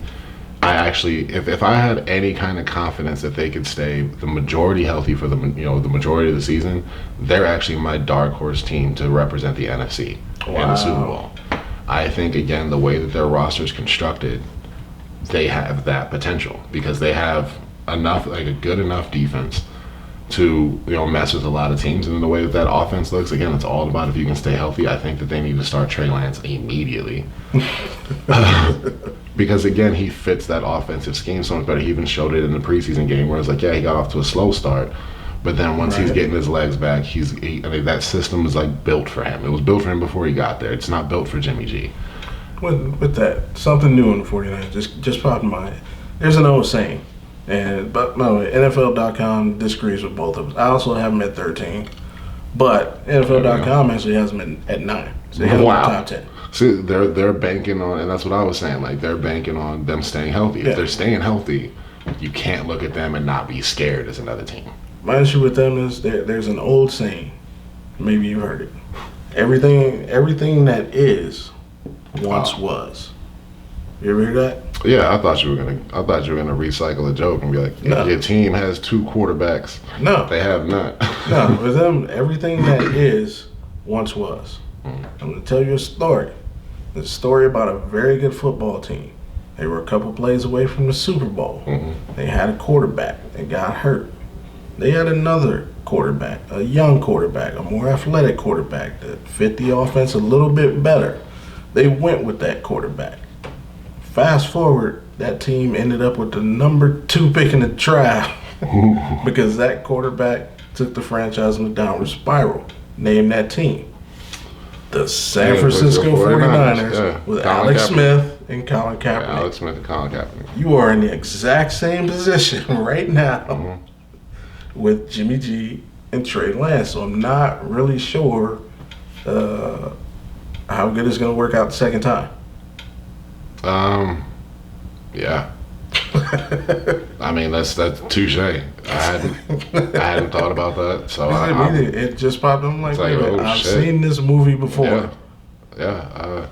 I actually, if I had any kind of confidence that they could stay the majority healthy for the majority of the season, they're actually my dark horse team to represent the NFC in the Super Bowl. I think, again, the way that their roster is constructed, they have that potential because they have enough, like a good enough defense to mess with a lot of teams, and the way that offense looks, again, it's all about if you can stay healthy. I think that they need to start Trey Lance immediately because again, he fits that offensive scheme so much better. He even showed it in the preseason game where it's like, yeah, he got off to a slow start, but then once he's getting his legs back, that system is like built for him. It was built for him before he got there. It's not built for Jimmy G. With that, something new in the 49ers just popped in my head. There's an old saying. But no, NFL.com disagrees with both of us. I also have them at 13, but NFL.com actually has them at 9. So they have them in the top 10. See, they're banking on, and that's what I was saying. Like they're banking on them staying healthy. If they're staying healthy, you can't look at them and not be scared as another team. My issue with them is there's an old saying. Maybe you've heard it. Everything that is once was. You ever hear that? Yeah, I thought you were gonna recycle a joke and be like, your team has 2 quarterbacks. No, they have not. No, with them, everything that is once was. I'm gonna tell you a story. It's a story about a very good football team. They were a couple plays away from the Super Bowl. They had a quarterback that got hurt. They had another quarterback, a young quarterback, a more athletic quarterback that fit the offense a little bit better. They went with that quarterback. Fast forward, that team ended up with the number 2 pick in the draft because that quarterback took the franchise in a downward spiral. Named that team the San Francisco 49ers with Alex Smith and Colin Kaepernick. Alex Smith and Colin Kaepernick. You are in the exact same position right now with Jimmy G and Trey Lance. So I'm not really sure how good is it going to work out the second time? Yeah. I mean, that's touche. I hadn't thought about that. So it just popped up. I'm like, wait a minute, I've shit. seen this movie before. Yeah.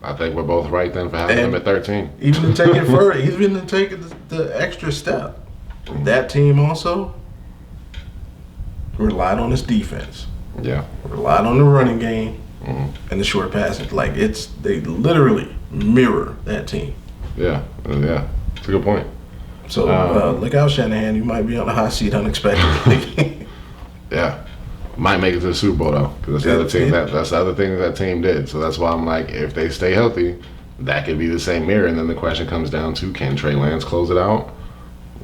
I think we're both right then for having him at 13. Even to take it further, even to take the extra step, that team also relied on its defense. Yeah. Relied on the running game and the short passing. Like they literally mirror that team. Yeah. It's a good point. So look out, Shanahan. You might be on the hot seat unexpectedly. Yeah. Might make it to the Super Bowl though, because that's the other thing that team did. So that's why I'm like, if they stay healthy, that could be the same mirror. And then the question comes down to, can Trey Lance close it out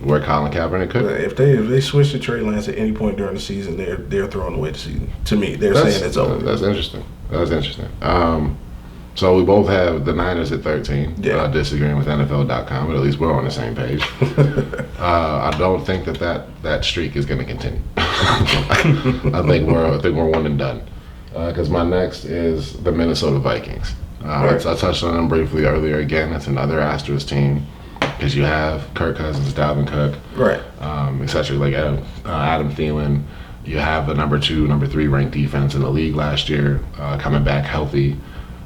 where Colin Kaepernick could? If they switch to Trey Lance at any point during the season, they're throwing away the season. To me, they're saying it's over. That's interesting. So we both have the Niners at 13, disagreeing with NFL.com, but at least we're on the same page. I don't think that streak is going to continue. I think we're one and done. Because my next is the Minnesota Vikings. I touched on them briefly earlier. Again, it's another asterisk team because you have Kirk Cousins, Dalvin Cook, etc. Like Adam Thielen. You have the number 2, number 3 ranked defense in the league last year, coming back healthy.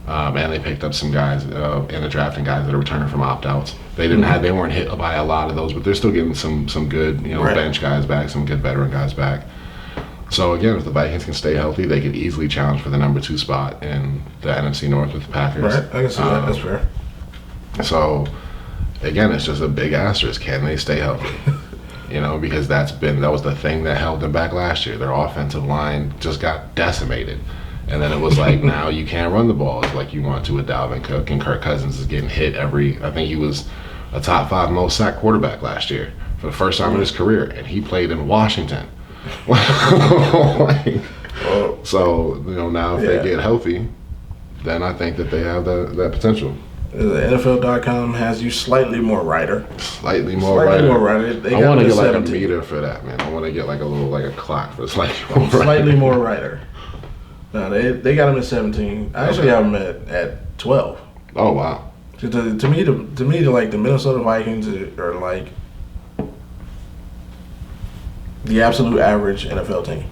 And they picked up some guys in the drafting guys that are returning from opt-outs. They weren't hit by a lot of those, but they're still getting some good bench guys back, some good veteran guys back. So again, if the Vikings can stay healthy, they could easily challenge for the number 2 spot in the NFC North with the Packers. Right, I can see that. That's fair. So again, it's just a big asterisk. Can they stay healthy? Because that was the thing that held them back last year. Their offensive line just got decimated. And then it was like, now you can't run the ball as like you want to with Dalvin Cook, and Kirk Cousins is getting hit I think he was a top 5 most sacked quarterback last year for the first time in his career, and he played in Washington. So, now if they get healthy, then I think that they have that potential. The NFL.com has you slightly more righter. Slightly more righter. I want to get like a meter for that, man. I want to get like a clock for slightly more righter. No, they got him at 17. I actually have him at 12. Oh wow! To me, like the Minnesota Vikings are like the absolute average NFL team.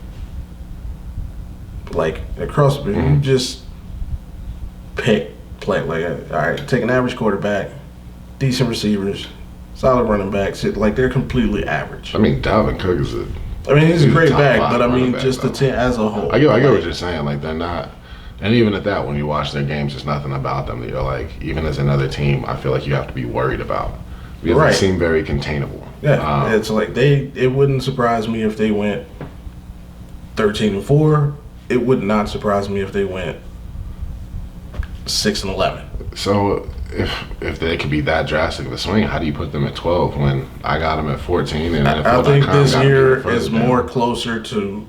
Like across the board, you just play. Like, all right, take an average quarterback, decent receivers, solid running backs. Like they're completely average. I mean, Dalvin Cook is he's a great back, but I mean, just the team as a whole. I get what you're saying. Like, they're not, and even at that, when you watch their games, there's nothing about them that you're like, even as another team, I feel like you have to be worried about. Because they seem very containable. Yeah, it's like it wouldn't surprise me if they went 13-4. It would not surprise me if they went 6-11. So if they could be that drastic of a swing, how do you put them at 12 when I got them at 14? And I think this year is more closer to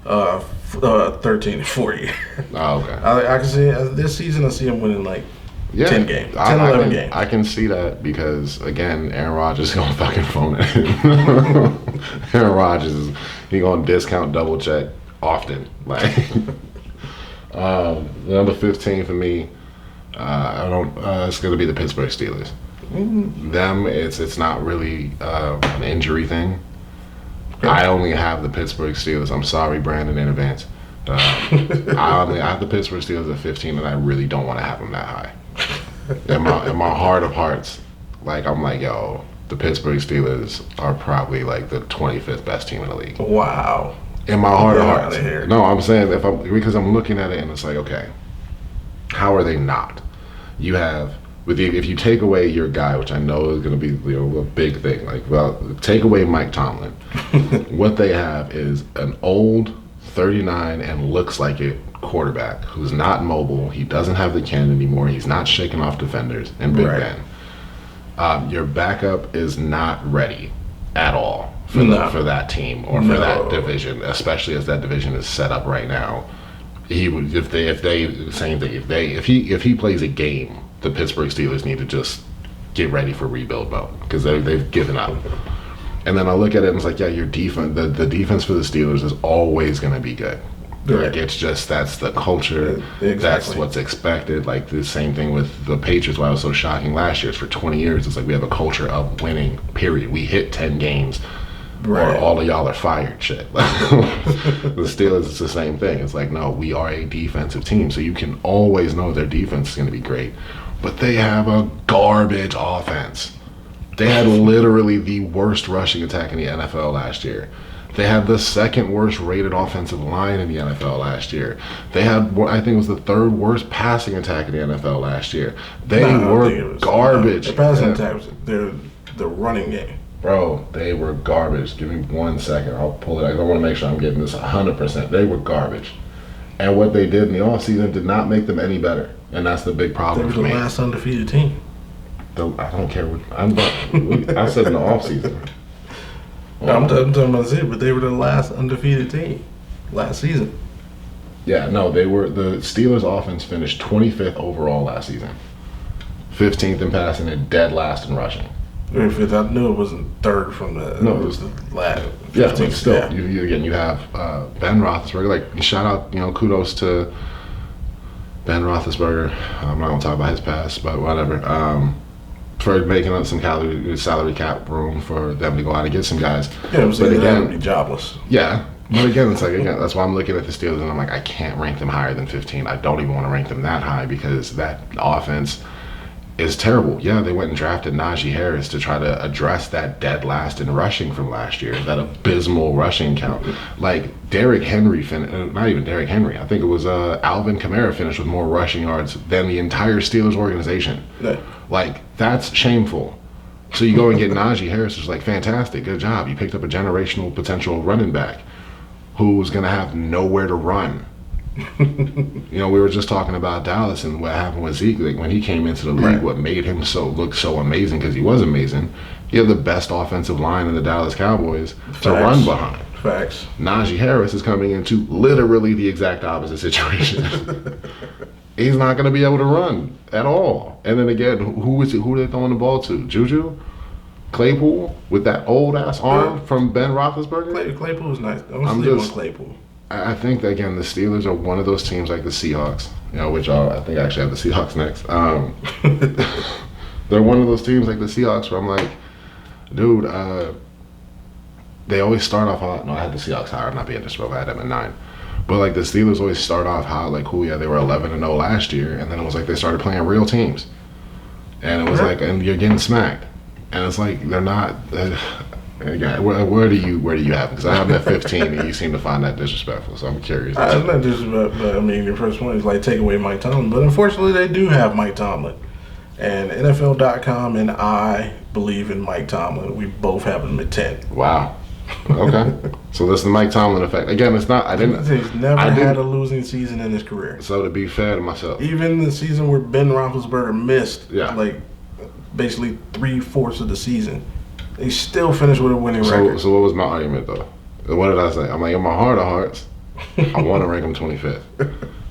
13-4 year. Oh, okay. I can see this season. I see them winning like 10 games, 11 games. I can see that because again, Aaron Rodgers is gonna fucking phone it. Aaron Rodgers he gonna discount, double check often. Like number 15 for me. It's going to be the Pittsburgh Steelers. Them, it's not really an injury thing. Okay. I only have the Pittsburgh Steelers. I'm sorry, Brandon, in advance. I have the Pittsburgh Steelers at 15, and I really don't want to have them that high. In my heart of hearts, like I'm like, yo, the Pittsburgh Steelers are probably like the 25th best team in the league. Wow. In my heart of hearts. No, I'm saying because I'm looking at it and it's like, okay, how are they not? You have if you take away your guy, which I know is going to be a big thing. Like, well, take away Mike Tomlin. What they have is an old 39 and looks like it quarterback who's not mobile. He doesn't have the cannon anymore. He's not shaking off defenders in Big Ben. Your backup is not ready at all for that team or for that division, especially as that division is set up right now. He would if he plays a game, the Pittsburgh Steelers need to just get ready for rebuild mode because they've given up. And then I look at it and it's like, yeah, your defense, the defense for the Steelers is always going to be good. Right. Like, it's just, that's the culture. Exactly. That's what's expected. Like, the same thing with the Patriots, why it was so shocking last year. Is for 20 years, it's like we have a culture of winning, period. We hit 10 games, Right. or all of y'all are fired shit. The Steelers, it's the same thing. It's like, no, we are a defensive team, so you can always know their defense is going to be great. But they have a garbage offense. They had literally the worst rushing attack in the NFL last year. They had the second worst rated offensive line in the NFL last year. They had, I think it was the third worst passing attack in the NFL last year. They were garbage. The passing attack was the running game. Bro, they were garbage. Give me 1 second. I'll pull it out. I want to make sure I'm getting this 100%. They were garbage. And what they did in the offseason did not make them any better. And that's the big problem for me. They were the last undefeated team. I don't care what I said in the offseason. I'm talking about it, but they were the last undefeated team last season. Yeah, no, they were. The Steelers' offense finished 25th overall last season, 15th in passing, and dead last in rushing. I knew it wasn't third from the. No, it was the last. Yeah, but still, you have Ben Roethlisberger. Like, shout out, kudos to Ben Roethlisberger. I'm not gonna talk about his past, but whatever. For making up some salary cap room for them to go out and get some guys. Yeah, but again, be jobless. Yeah, but again, it's like, that's why I'm looking at the Steelers and I'm like, I can't rank them higher than 15. I don't even want to rank them that high because that offense is terrible. Yeah, they went and drafted Najee Harris to try to address that dead last in rushing from last year, that abysmal rushing count. Like, Derrick Henry, not even Derrick Henry, I think it was Alvin Kamara finished with more rushing yards than the entire Steelers organization. Yeah. Like, that's shameful. So you go and get Najee Harris, who's like, fantastic, good job. You picked up a generational potential running back who's going to have nowhere to run. We were just talking about Dallas and what happened with Zeke. Like, when he came into the league, right. What made him look so amazing, because he was amazing. He had the best offensive line in the Dallas Cowboys to run behind. Facts. Najee Harris is coming into literally the exact opposite situation. He's not going to be able to run at all. And then again, who are they throwing the ball to? Juju? Claypool? With that old-ass arm from Ben Roethlisberger? Claypool's nice. I'm just Claypool. I think that, again, the Steelers are one of those teams like the Seahawks, which I think I actually have the Seahawks next. They're one of those teams like the Seahawks where I'm like, dude, they always start off hot. No, I had the Seahawks higher. I'm not being disrespectful. I had them at 9. But, like, the Steelers always start off hot. Like, cool, yeah, they were 11-0 last year. And then it was like they started playing real teams. And it was like, and you're getting smacked. And it's like, they're not... Again, where do you have them? Because I have them at 15, and you seem to find that disrespectful. So I'm curious. It's not disrespectful, but I mean, your first one is like take away Mike Tomlin. But unfortunately, they do have Mike Tomlin, and NFL.com and I believe in Mike Tomlin. We both have him at 10. Wow. Okay. So this is the Mike Tomlin effect. Again, it's not. He's never had a losing season in his career. So to be fair to myself, even the season where Ben Roethlisberger missed, like basically 3/4 of the season. They still finished with a winning record. So what was my argument, though? What did I say? I'm like, in my heart of hearts, I want to rank him 25th.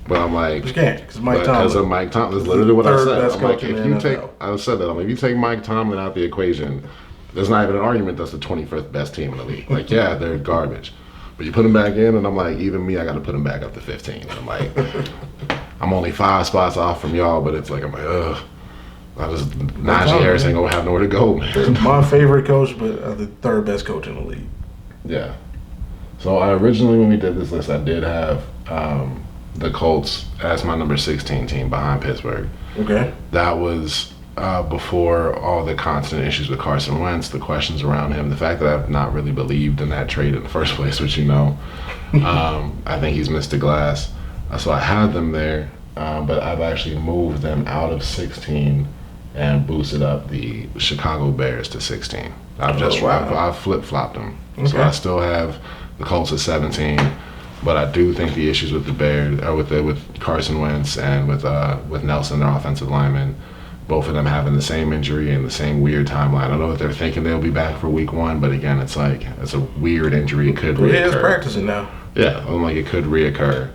But I'm like... But you can't, because Mike Tomlin. Because of Mike Tomlin. That's literally what I said. I'm like, if you take... I said that. I'm like, if you take Mike Tomlin out the equation, there's not even an argument that's the 25th best team in the league. Like, yeah, they're garbage. But you put him back in, and I'm like, even me, I got to put him back up to 15. And I'm like, I'm only 5 spots off from y'all, but it's like, I'm like, ugh. Najee Harris ain't gonna have nowhere to go, man. My favorite coach, but the third best coach in the league. Yeah. So I originally, when we did this list, I did have the Colts as my number 16 team behind Pittsburgh. Okay. That was before all the constant issues with Carson Wentz, the questions around him, the fact that I've not really believed in that trade in the first place, which I think he's missed the glass. So I had them there, but I've actually moved them out of 16 and boosted up the Chicago Bears to 16. I've flip-flopped them. Okay. So I still have the Colts at 17, but I do think the issues with the Bears, with Carson Wentz and with Nelson, their offensive lineman, both of them having the same injury and the same weird timeline. I don't know if they're thinking they'll be back for week 1, but again, it's like, it's a weird injury. It could reoccur. Yeah, it's practicing now. Yeah, I'm like, it could reoccur.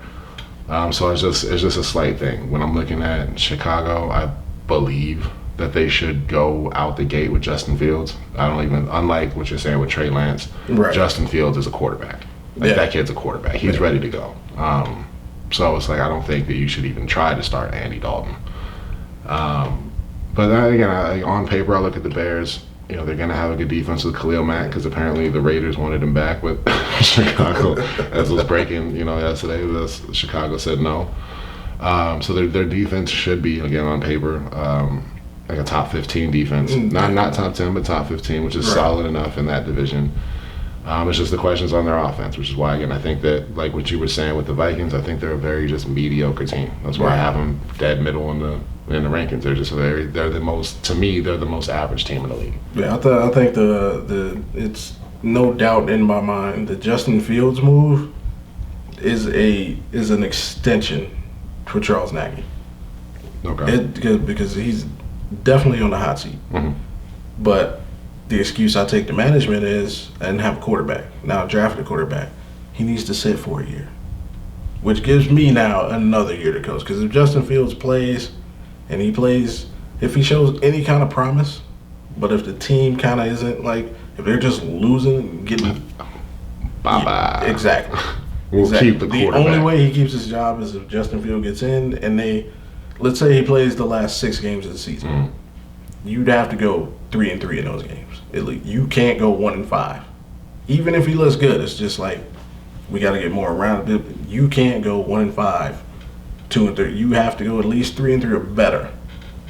So it's just a slight thing. When I'm looking at Chicago, I believe that they should go out the gate with Justin Fields. Unlike what you're saying with Trey Lance, right. Justin Fields is a quarterback. That kid's a quarterback. He's ready to go. So it's like I don't think that you should even try to start Andy Dalton. But again, on paper, I look at the Bears. You know, they're going to have a good defense with Khalil Mack because apparently the Raiders wanted him back with Chicago, as was breaking, yesterday. Chicago said no. So their defense should be, again, on paper, like a top 15 defense. Not top 10, but top 15, which is solid enough in that division. It's just the questions on their offense, which is why, again, I think that, like what you were saying with the Vikings, I think they're a very just mediocre team. That's why I have them dead middle in the rankings. They're just they're the most average team in the league. Yeah, I think it's no doubt in my mind the Justin Fields move is an extension for Charles Nagy. Okay. Because he's definitely on the hot seat. Mm-hmm. But the excuse I take to management is I didn't have a quarterback. Now I drafted a quarterback. He needs to sit for a year, which gives me now another year to coach. Because if Justin Fields plays, and if he shows any kind of promise, but if the team kind of isn't if they're just losing, getting bye-bye. Exactly. We'll keep the quarterback. The only way he keeps his job is if Justin Fields gets in and let's say he plays the last 6 games of the season. Mm. You'd have to go 3-3 in those games. You can't go 1-5. Even if he looks good, it's just we got to get more around it. You can't go 1-5, 2-3. You have to go at least 3-3 or better.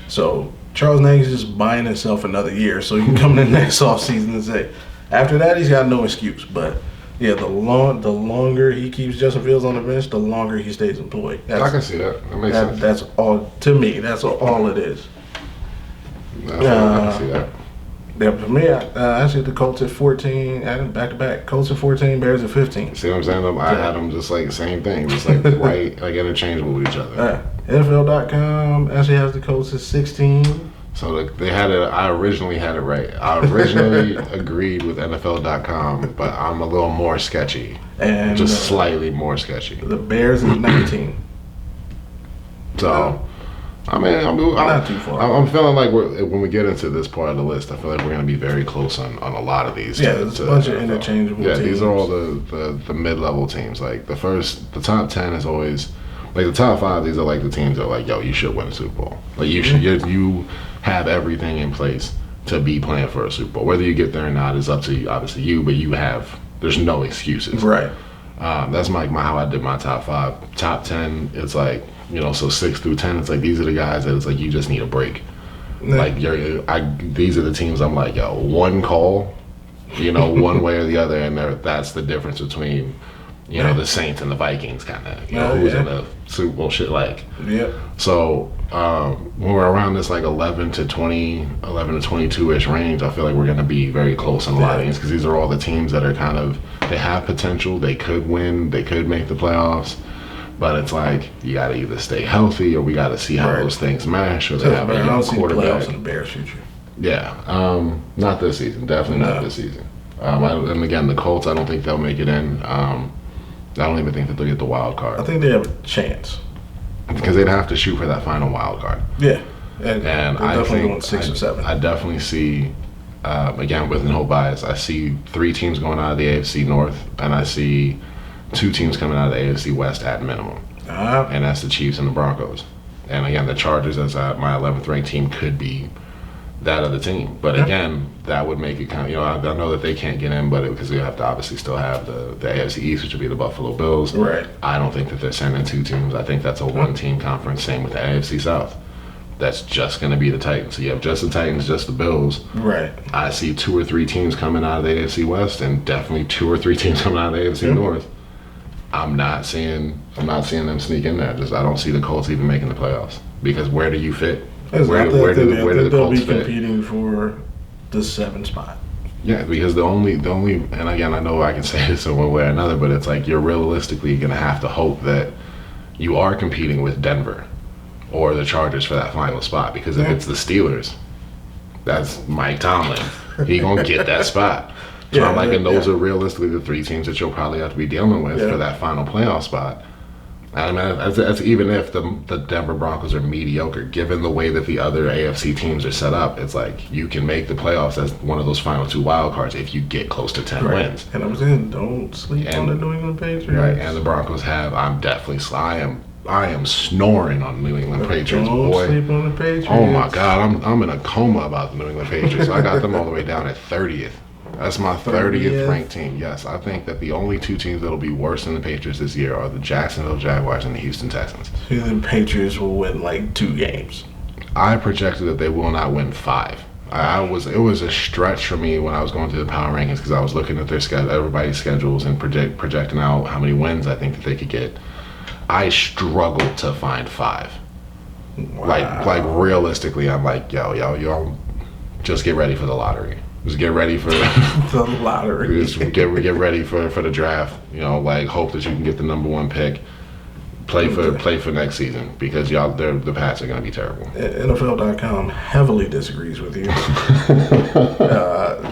So Charles Nagy's just buying himself another year, so you can come in the next offseason and say, after that he's got no excuse. But yeah, the longer he keeps Justin Fields on the bench, the longer he stays employed. I can see that. That makes sense. That's all to me. That's all it is. I can see that. Yeah, for me, I see the Colts at 14, adding back-to-back. Colts at 14, Bears at 15. See what I'm saying? I had them just same thing, just right, interchangeable with each other. NFL.com actually has the Colts at 16. So they had it. I originally had it right. I originally agreed with NFL.com, but I'm a little more sketchy, and just slightly more sketchy. The Bears at 19. So. I'm not too far. I'm feeling like when we get into this part of the list, I feel like we're going to be very close on a lot of these. Yeah, there's a bunch of interchangeable teams. These are all the mid-level teams. The top 10 is always, the top 5, these are the teams that are yo, you should win a Super Bowl. You have everything in place to be playing for a Super Bowl. Whether you get there or not is up to you, obviously you, but there's no excuses. Right. That's how I did my top 5. Top 10, it's so 6 through 10, it's these are the guys that it's you just need a break. Yeah. These are the teams I'm one call, one way or the other, and that's the difference between, the Saints and the Vikings kind of, who's in the Super Bowl shit Yeah. So when we're around this 11 to 22-ish range, I feel like we're going to be very close in a lot of these because these are all the teams that are they have potential, they could win, they could make the playoffs. But it's you got to either stay healthy or we got to see how those things mash or they have a young quarterback. In the Bears' future. Yeah, not this season. Definitely not this season. And again, the Colts, I don't think they'll make it in. I don't even think that they'll get the wild card. I think they have a chance. Because they'd have to shoot for that final wild card. Yeah. And I definitely going 6 or 7. I definitely see, again, with no bias, I see 3 teams going out of the AFC North, and I see 2 teams coming out of the AFC West at minimum. And that's the Chiefs and the Broncos. And again, the Chargers as my 11th ranked team could be that other team. But again, that would make it kind of, I know that they can't get in, but because we have to obviously still have the AFC East, which would be the Buffalo Bills. Right. I don't think that they're sending 2 teams. I think that's a 1-team conference. Same with the AFC South. That's just going to be the Titans. So you have just the Titans, just the Bills. Right. I see 2 or 3 teams coming out of the AFC West and definitely 2 or 3 teams coming out of the AFC North. I'm not seeing them sneak in there. I don't see the Colts even making the playoffs because where do you fit? Where do the Colts fit? They'll be competing for the 7th spot. Yeah, because the only, and again, I know I can say this in one way or another, but it's you're realistically going to have to hope that you are competing with Denver or the Chargers for that final spot. Because if it's the Steelers, that's Mike Tomlin. He gonna get that spot. So and those are realistically the 3 teams that you'll probably have to be dealing with for that final playoff spot. I mean, that's even if the Denver Broncos are mediocre, given the way that the other AFC teams are set up. It's like you can make the playoffs as one of those final 2 wild cards if you get close to 10 wins. And I'm saying, don't sleep on the New England Patriots. Right, and the Broncos have. I am snoring on the New England Patriots, don't boy. Sleep on the Patriots. Oh my God, I'm in a coma about the New England Patriots. I got them all the way down at 30th. That's my 30th ranked team. Yes, I think that the only 2 teams that'll be worse than the Patriots this year are the Jacksonville Jaguars and the Houston Texans. The Patriots will win like 2 games. I projected that they will not win 5. It was a stretch for me when I was going through the power rankings because I was looking at their everybody's schedules and projecting out how many wins I think that they could get. I struggled to find 5. Wow. Like realistically, I'm like, yo, just get ready for the lottery. Just get ready for the lottery. Just get ready for the draft. You know, like hope that you can get the number 1 pick. Play for next season because the Pats are going to be terrible. NFL.com heavily disagrees with you.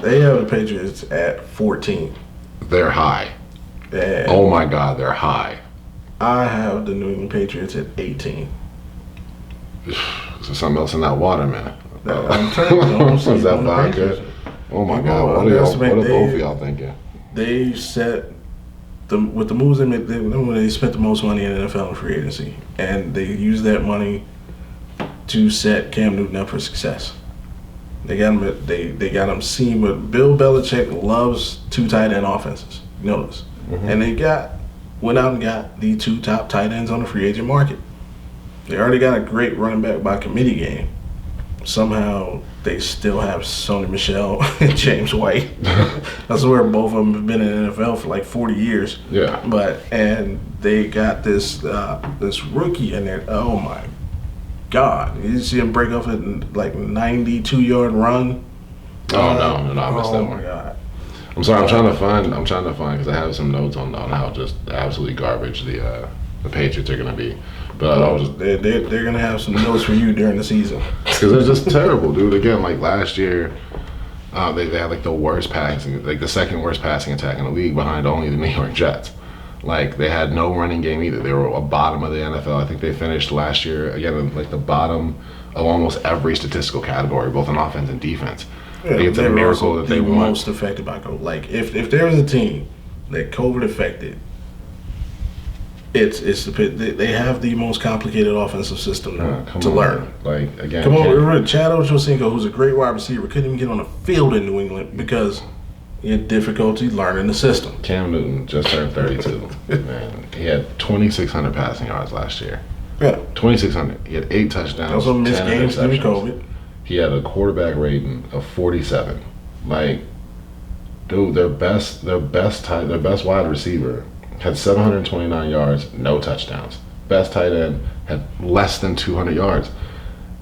They have the Patriots at 14. They're high. And oh my God, they're high. I have the New England Patriots at 18. There's something else in that water, man. I'm telling you, is that vodka? Oh my God, what are both of y'all thinking? They set with the moves they made. They spent the most money in NFL in free agency, and they used that money to set Cam Newton up for success. They got him. They got him seen. But Bill Belichick loves 2 tight end offenses. You know this, and they went out and got the 2 top tight ends on the free agent market. They already got a great running back by committee game. Somehow they still have Sony Michel and James White. That's where both of them have been in the NFL for like 40 years. Yeah. And they got this rookie in there. Oh my God! You see him break off a like 92-yard run. Oh no, I missed that one. Oh my God! I'm sorry. I'm trying to find because I have some notes on how just absolutely garbage the Patriots are going to be. But they're going to have some notes for you during the season. Because they're just terrible, dude. Again, like last year, they had like the worst passing, like the second worst passing attack in the league behind only the New York Jets. Like they had no running game either. They were a bottom of the NFL. I think they finished last year again in like the bottom of almost every statistical category, both in offense and defense. Yeah, it's a miracle that they won. Most affected by COVID. Like if there was a team that COVID affected, they have the most complicated offensive system to learn. Like again, come on, Chad Ochocinco, who's a great wide receiver, couldn't even get on the field in New England because he had difficulty learning the system. Cam Newton just turned 32. Man, he had 2,600 passing yards last year. Yeah, 2,600. He had 8 touchdowns. Also missed games due to COVID. He had a quarterback rating of 47. Like, dude, their best wide receiver had 729 yards, no touchdowns. Best tight end had less than 200 yards.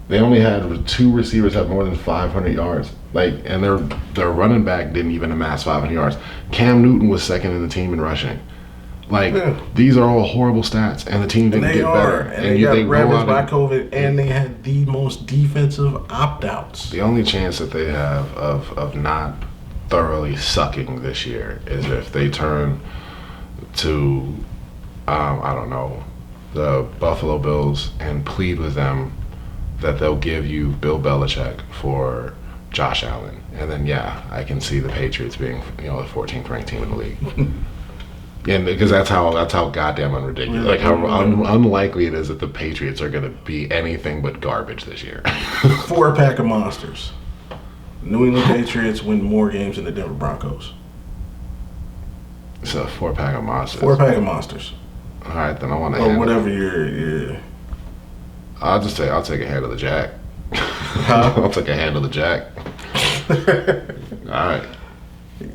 They only had 2 receivers have more than 500 yards. Like, and their running back didn't even amass 500 yards. Cam Newton was second in the team in rushing. Like, these are all horrible stats, and the team didn't get better. And they got ravaged by COVID, and they had the most defensive opt-outs. The only chance that they have of not thoroughly sucking this year is if they turn to, I don't know, the Buffalo Bills and plead with them that they'll give you Bill Belichick for Josh Allen. And then, I can see the Patriots being, the 14th ranked team in the league. And because that's how goddamn unridiculous, like how unlikely it is that the Patriots are going to be anything but garbage this year. 4-pack of monsters. New England Patriots win more games than the Denver Broncos. It's a 4-pack of monsters. 4-pack of monsters. All right, then I want to. Or whatever your. I'll take a hand of the Jack. Huh? I'll take a hand of the Jack. All right.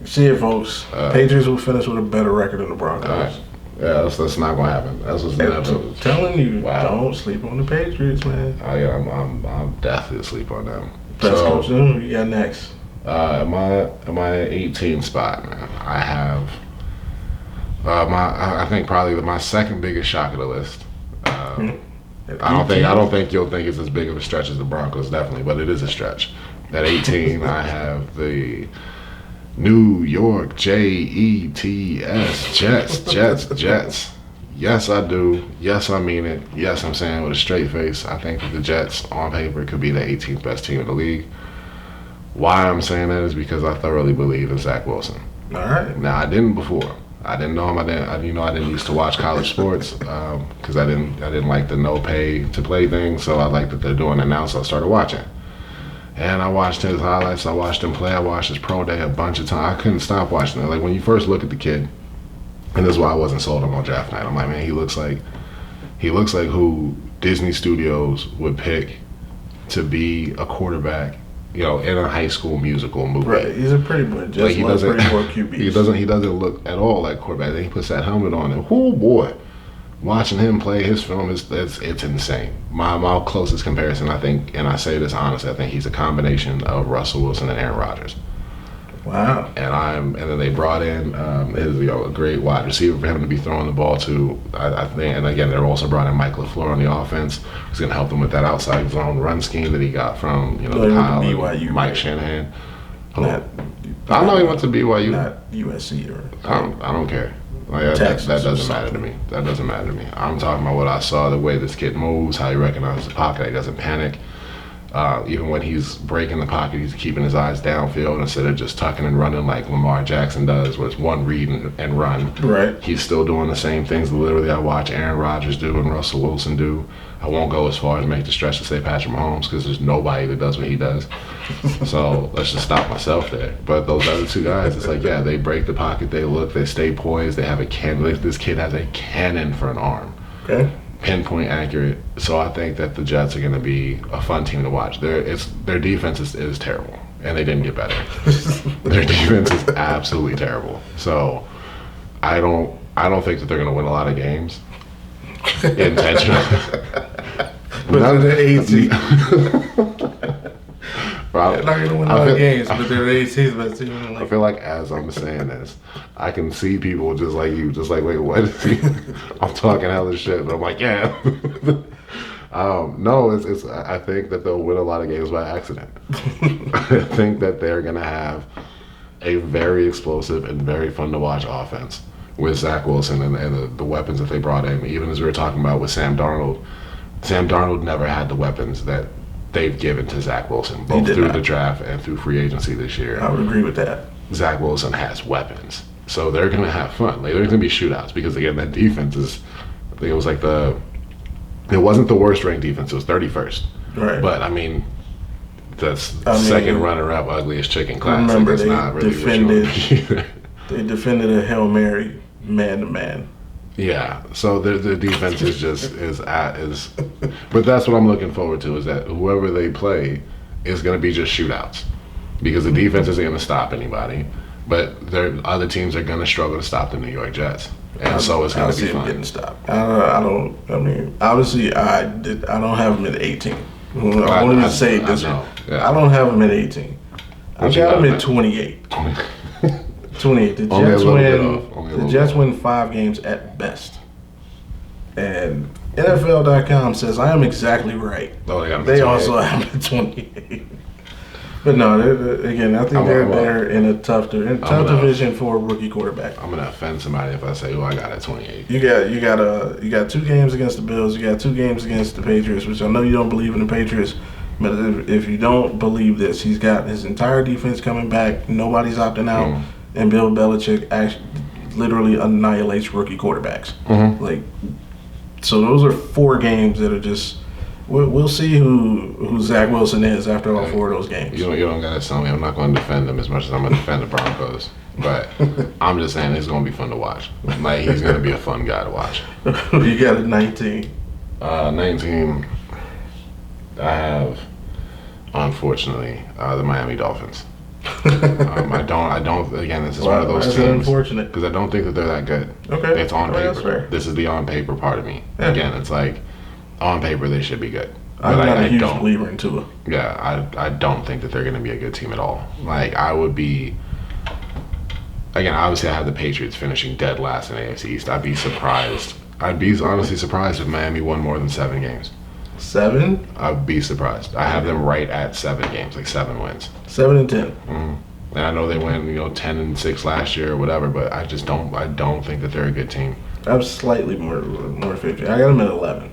See it, folks. Patriots will finish with a better record than the Broncos. All right. Yeah, that's not gonna happen. That's what's never. I'm telling you, don't sleep on the Patriots, man. Oh yeah, I'm definitely asleep on them. Best coach, who you got next? At my 18 spot, man, I have I think probably my second biggest shock of the list. I don't think you'll think it's as big of a stretch as the Broncos, definitely, but it is a stretch. At 18, I have the New York Jets. Yes, I do. Yes, I mean it. Yes, I'm saying with a straight face, I think that the Jets, on paper, could be the 18th best team in the league. Why I'm saying that is because I thoroughly believe in Zach Wilson. All right. Now, I didn't before. I didn't know him. I didn't used to watch college sports because I didn't like the no pay to play thing. So I like that they're doing it now. So I started watching, and I watched his highlights. I watched him play. I watched his pro day a bunch of times. I couldn't stop watching it. Like when you first look at the kid, and this is why I wasn't sold on draft night. I'm like, man, he looks like who Disney Studios would pick to be a quarterback. In a high school musical movie. Right, he's a pretty boy. Just like pretty boy QBs. He doesn't look at all like quarterback. Then he puts that helmet on, and oh boy, watching him play his film it's insane. My closest comparison, I think, and I say this honestly, I think he's a combination of Russell Wilson and Aaron Rodgers. Wow. And then they brought in a great wide receiver for him to be throwing the ball to. I think, and again, they also brought in Mike LaFleur on the offense, who's going to help them with that outside zone run scheme that he got from Kyle and Mike Shanahan. I know he went to BYU, not USC or. I don't care. Like, that doesn't matter to me. That doesn't matter to me. I'm talking about what I saw, the way this kid moves, how he recognizes the pocket, he doesn't panic. Even when he's breaking the pocket, he's keeping his eyes downfield instead of just tucking and running like Lamar Jackson does, where it's one read and run. Right. He's still doing the same things literally I watch Aaron Rodgers do and Russell Wilson do. I won't go as far as make the stretch to say Patrick Mahomes because there's nobody that does what he does. So let's just stop myself there. But those other two guys, it's like, yeah, they break the pocket, they look, they stay poised, they have a cannon. This kid has a cannon for an arm. Okay. Pinpoint accurate. So I think that the Jets are going to be a fun team to watch. Their defense is terrible, and they didn't get better. Their defense is absolutely terrible. So I don't think that they're going to win a lot of games intentionally. But they're 18. They're not going to win a lot of games, but they're 18th best team. I feel like as I'm saying this, I can see people just like you, just like, wait, what is he? I'm talking hella shit, but I'm like, yeah. No, it's. I think that they'll win a lot of games by accident. I think that they're gonna have a very explosive and very fun to watch offense with Zach Wilson and the weapons that they brought in. Even as we were talking about with Sam Darnold, Sam Darnold never had the weapons that they've given to Zach Wilson, both through the draft and through free agency this year. I would agree with that. Zach Wilson has weapons. So they're going to have fun. Like, there's going to be shootouts because, again, that defense is, I think it was like it wasn't the worst ranked defense. It was 31st. Right. But, I mean, that's second runner-up, ugliest chicken class. Remember, that's not really they defended a Hail Mary man-to-man. Yeah, so the defense is but that's what I'm looking forward to, is that whoever they play is going to be just shootouts because the defense isn't going to stop anybody, but other teams are going to struggle to stop the New York Jets, and so it's going to be fun. Getting stopped. I mean, obviously, I don't have them at 18. I won't even say this. Yeah. I don't have them at 18. I got them at 28. 28. The Jets win 5 games at best. And NFL.com says I am exactly right. Oh, they also have them at 28. But no, again, I think they're in a tough division for a rookie quarterback. I'm gonna offend somebody if I say, "Oh, I got at 28." You got 2 games against the Bills. You got 2 games against the Patriots, which I know you don't believe in the Patriots. But if you don't believe this, he's got his entire defense coming back. Nobody's opting out. And Bill Belichick actually literally annihilates rookie quarterbacks. Like, so those are 4 games that are just. We'll see who Zach Wilson is after all 4 of those games. You don't gotta tell me I'm not going to defend him as much as I'm gonna defend the Broncos. But I'm just saying it's gonna be fun to watch. Like, he's gonna be a fun guy to watch. You got a 19. 19. I have, unfortunately, the Miami Dolphins. I don't. Again, this is one of those teams. Unfortunate. Because I don't think that they're that good. Okay. It's on paper. That's fair. This is the on paper part of me. Yeah. Again, it's like, on paper they should be good. I'm not a huge believer in Tua. Yeah, I don't think that they're going to be a good team at all. Like, I would be. Again, obviously I have the Patriots finishing dead last in AFC East. I'd be surprised. I'd be honestly surprised if Miami won more than 7 games. 7? I'd be surprised. I have them right at 7 games, like 7 wins. 7 and 10. And I know they went, 10 and 6 last year or whatever, but I just don't. I don't think that they're a good team. I'm slightly more 50. I got them at 11.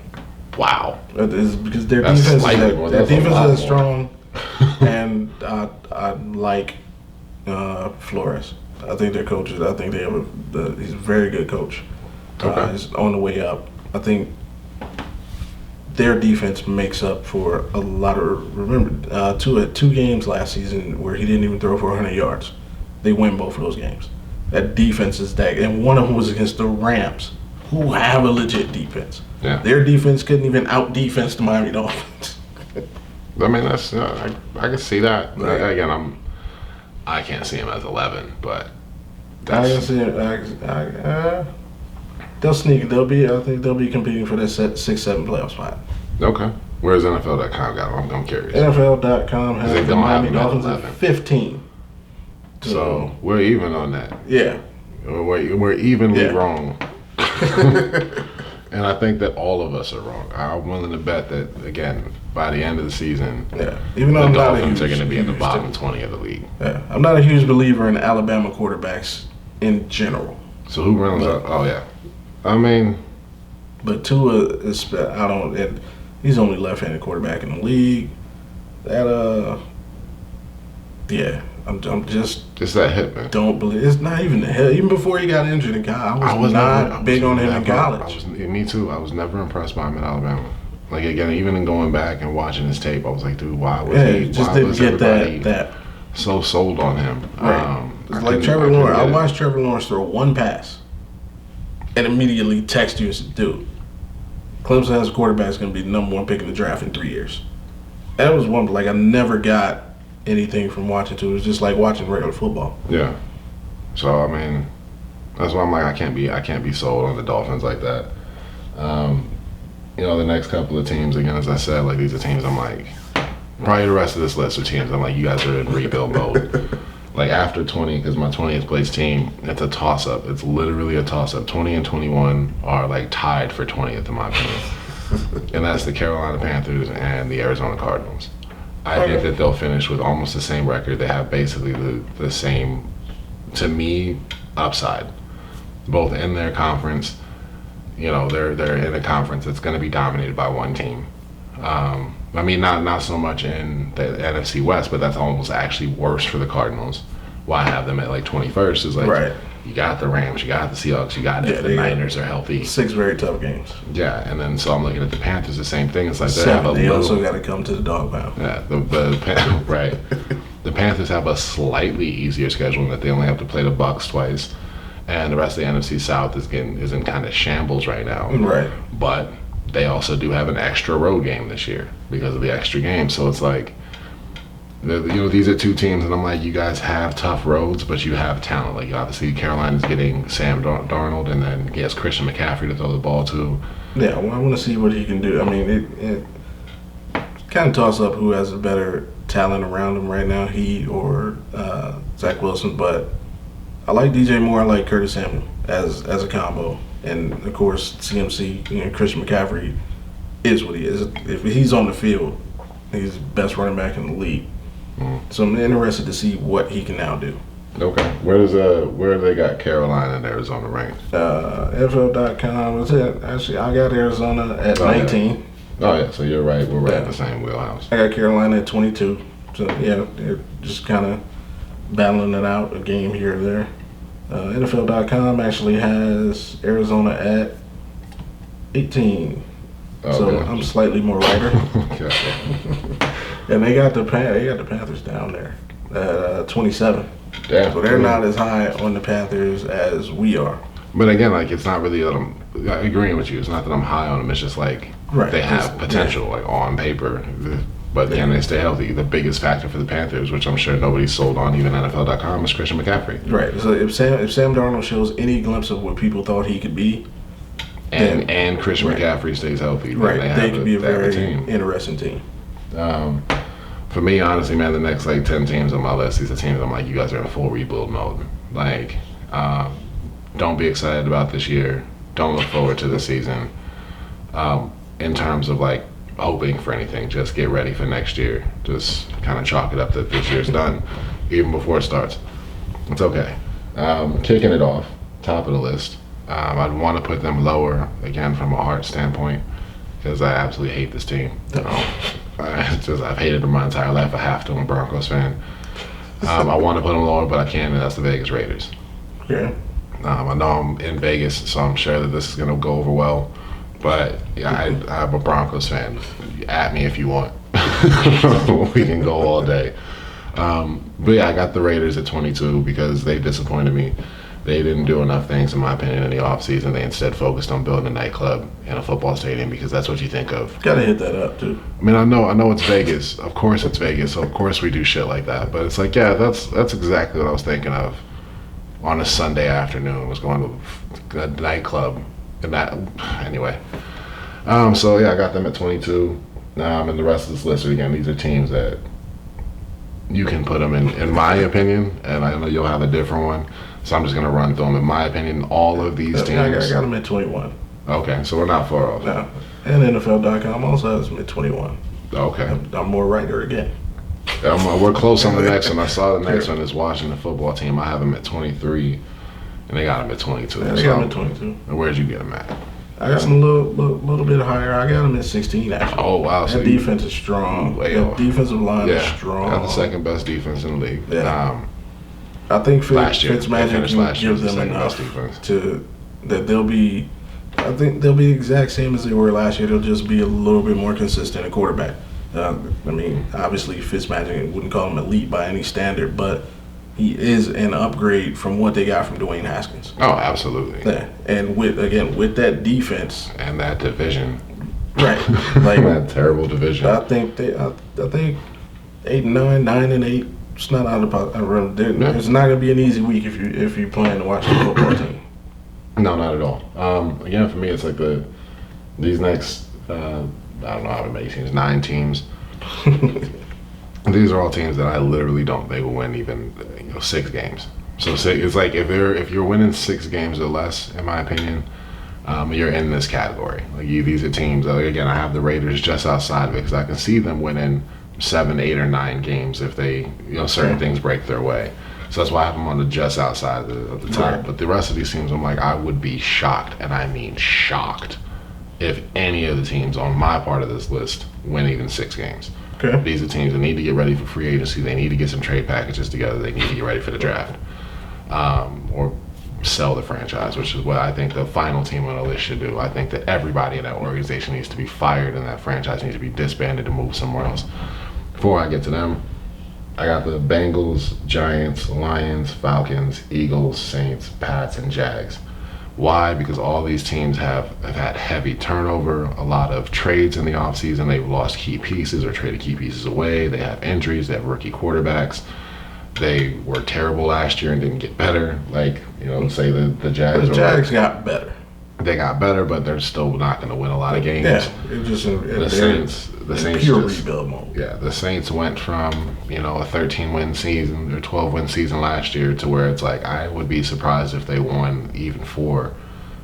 Wow. It's because their That's defense slightly more. their That's a defense lot is more. strong, and I like Flores. I think their coaches. I think they have he's a very good coach. Okay. He's on the way up. I think their defense makes up for a lot of. Remember, two games last season where he didn't even throw for 100 yards. They win both of those games. That defense is that, and one of them was against the Rams, who have a legit defense. Yeah. Their defense couldn't even out-defense the Miami Dolphins. I mean, that's I can see that. Right. Again, I can't see him as 11, but I can see it. They'll sneak. I think they'll be competing for that 6-7 playoff spot. okay. Where's NFL.com got him? I'm curious. NFL.com They has the don't have Miami him at Dolphins at 11. 15. So we're even on that. Yeah. We're evenly Yeah. wrong. And I think that all of us are wrong. I'm willing to bet that, again, by the end of the season, Yeah. Even though the I'm not a Dolphins huge, are going to be in the huge bottom 20 of the league. Yeah. I'm not a huge believer in Alabama quarterbacks in general. So who runs up? Oh, yeah. I mean, But Tua is, he's only left-handed quarterback in the league. Yeah, I'm just it's that hit, man. don't believe it's not even the hell. Even before he got injured in college, I was not big on him in college. Me too. I was never impressed by him in Alabama. Like, again, even in going back and watching his tape, I was like, dude, why was everybody that. so sold on him? Right. It's like Trevor Lawrence. I watched Trevor Lawrence throw one pass and immediately text you and said, dude, Clemson has a quarterback that's going to be the number one pick in the draft in 3 years. That was one, like, I never got anything from watching it. It was just like watching regular football. Yeah. So, I mean, that's why I'm like, I can't be sold on the Dolphins like that. The next couple of teams, again, as I said, like, these are teams I'm like, probably the rest of this list of teams, I'm like, you guys are in rebuild mode. Like, after 20, because my 20th place team, it's a toss-up. It's literally a toss-up. 20 and 21 are, like, tied for 20th, in my opinion. And that's the Carolina Panthers and the Arizona Cardinals. I think that they'll finish with almost the same record. They have basically the same, to me, upside. Both in their conference. They're in a conference that's going to be dominated by one team. I mean, not so much in the NFC West, but that's almost actually worse for the Cardinals. Why have them at like 21st is like, right. You got the Rams, you got the Seahawks, you got if the Niners are healthy. 6 very tough games. Yeah, and then so I'm looking at the Panthers, the same thing. It's like they also got to come to the dog pound. Yeah, right. The Panthers have a slightly easier schedule in that they only have to play the Bucs twice, and the rest of the NFC South is in kind of shambles right now. Right. But they also do have an extra road game this year because of the extra game. So it's like, these are two teams, and I'm like, you guys have tough roads, but you have talent. Like, obviously, Carolina's getting Sam Darnold, and then he has Christian McCaffrey to throw the ball to. Yeah, well, I want to see what he can do. I mean, it kind of toss up who has a better talent around him right now, he or Zach Wilson. But I like DJ Moore. I like Curtis Samuel as a combo, and of course, CMC. Christian McCaffrey is what he is. If he's on the field, he's the best running back in the league. So I'm interested to see what he can now do. Okay. Where do they got Carolina and Arizona ranked? NFL.com. What's it? Actually, I got Arizona at 19. Oh, yeah. So you're right. We're right in the same wheelhouse. I got Carolina at 22. So, yeah, they're just kind of battling it out a game here or there. NFL.com actually has Arizona at 18. So Okay. I'm slightly more lighter. Okay. And they got the Panthers down there at 27. Damn. So they're not as high on the Panthers as we are. But again, like, it's not really that I'm agreeing with you. It's not that I'm high on them. It's just like they have potential, like, on paper. But can they stay healthy? The biggest factor for the Panthers, which I'm sure nobody's sold on, even NFL.com, is Christian McCaffrey. Right. So if Sam Darnold shows any glimpse of what people thought he could be, and Christian McCaffrey stays healthy, right, they could be a very interesting team. For me, honestly, man, the next like 10 teams on my list, these are teams I'm like, you guys are in full rebuild mode. Like, don't be excited about this year. Don't look forward to the season. In terms of like hoping for anything, just get ready for next year. Just kind of chalk it up that this year's done, even before it starts. It's okay. Kicking it off, top of the list. I'd want to put them lower, again, from a heart standpoint, because I absolutely hate this team. I've hated them my entire life. I have to. I'm a Broncos fan. I want to put them lower, but I can't, and that's the Vegas Raiders. Yeah. I know I'm in Vegas, so I'm sure that this is going to go over well. But yeah, I'm a Broncos fan. At me if you want. We can go all day. But yeah, I got the Raiders at 22 because they disappointed me. They didn't do enough things, in my opinion, in the offseason. They instead focused on building a nightclub and a football stadium because that's what you think of. Gotta hit that up, too. I mean, I know it's Vegas. Of course it's Vegas, so of course we do shit like that. But it's like, yeah, that's exactly what I was thinking of on a Sunday afternoon, was going to a nightclub. And that, anyway. So, yeah, I got them at 22. And the rest of this list, again, these are teams that you can put them in my opinion, and I know you'll have a different one. So I'm just going to run through them. In my opinion, all of these teams. I got them at 21. Okay, so we're not far off. No. And NFL.com also has them at 21. Okay. I'm more right there again. We're close on the next one. I saw the next one is Washington football team. I have them at 23, and they got them at 22. Yeah, they got them at 22. And where'd you get them at? I got them a little bit higher. I got them at 16, actually. Oh, wow. That defense is strong. That defensive line is strong. Got the second best defense in the league. Yeah. I think Fitzmagic can give them enough that they'll be. I think they'll be the exact same as they were last year. They'll just be a little bit more consistent at quarterback. I mean, obviously Fitzmagic wouldn't call him elite by any standard, but he is an upgrade from what they got from Dwayne Haskins. Oh, absolutely. Yeah, and with that defense and that division, right? Like that terrible division. I think 8-9, 9-8. It's not out of It's not gonna be an easy week if you plan to watch the football team. No, not at all. Again, for me, it's like these next I don't know how many teams, 9 teams. These are all teams that I literally don't think will win even 6 games. So it's like if you're winning 6 games or less, in my opinion, you're in this category. Like these are teams. Again, I have the Raiders just outside of it because I can see them winning 7, 8, or 9 games if they, certain things break their way. So that's why I have them on the just outside of the top. Right. But the rest of these teams, I'm like, I would be shocked, and I mean shocked, if any of the teams on my part of this list win even 6 games. Okay. These are teams that need to get ready for free agency. They need to get some trade packages together. They need to get ready for the draft, or sell the franchise, which is what I think the final team on the list should do. I think that everybody in that organization needs to be fired, and that franchise needs to be disbanded and move somewhere else. Before I get to them, I got the Bengals, Giants, Lions, Falcons, Eagles, Saints, Pats, and Jags. Why? Because all these teams have had heavy turnover, a lot of trades in the offseason. They've lost key pieces or traded key pieces away. They have injuries. They have rookie quarterbacks. They were terrible last year and didn't get better. Like, say the Jags. The Jags got better. They got better, but they're still not going to win a lot of games. Yeah, the Saints pure rebuild mode. Yeah, the Saints went from a 13-win season or 12-win season last year to where it's like I would be surprised if they won even 4,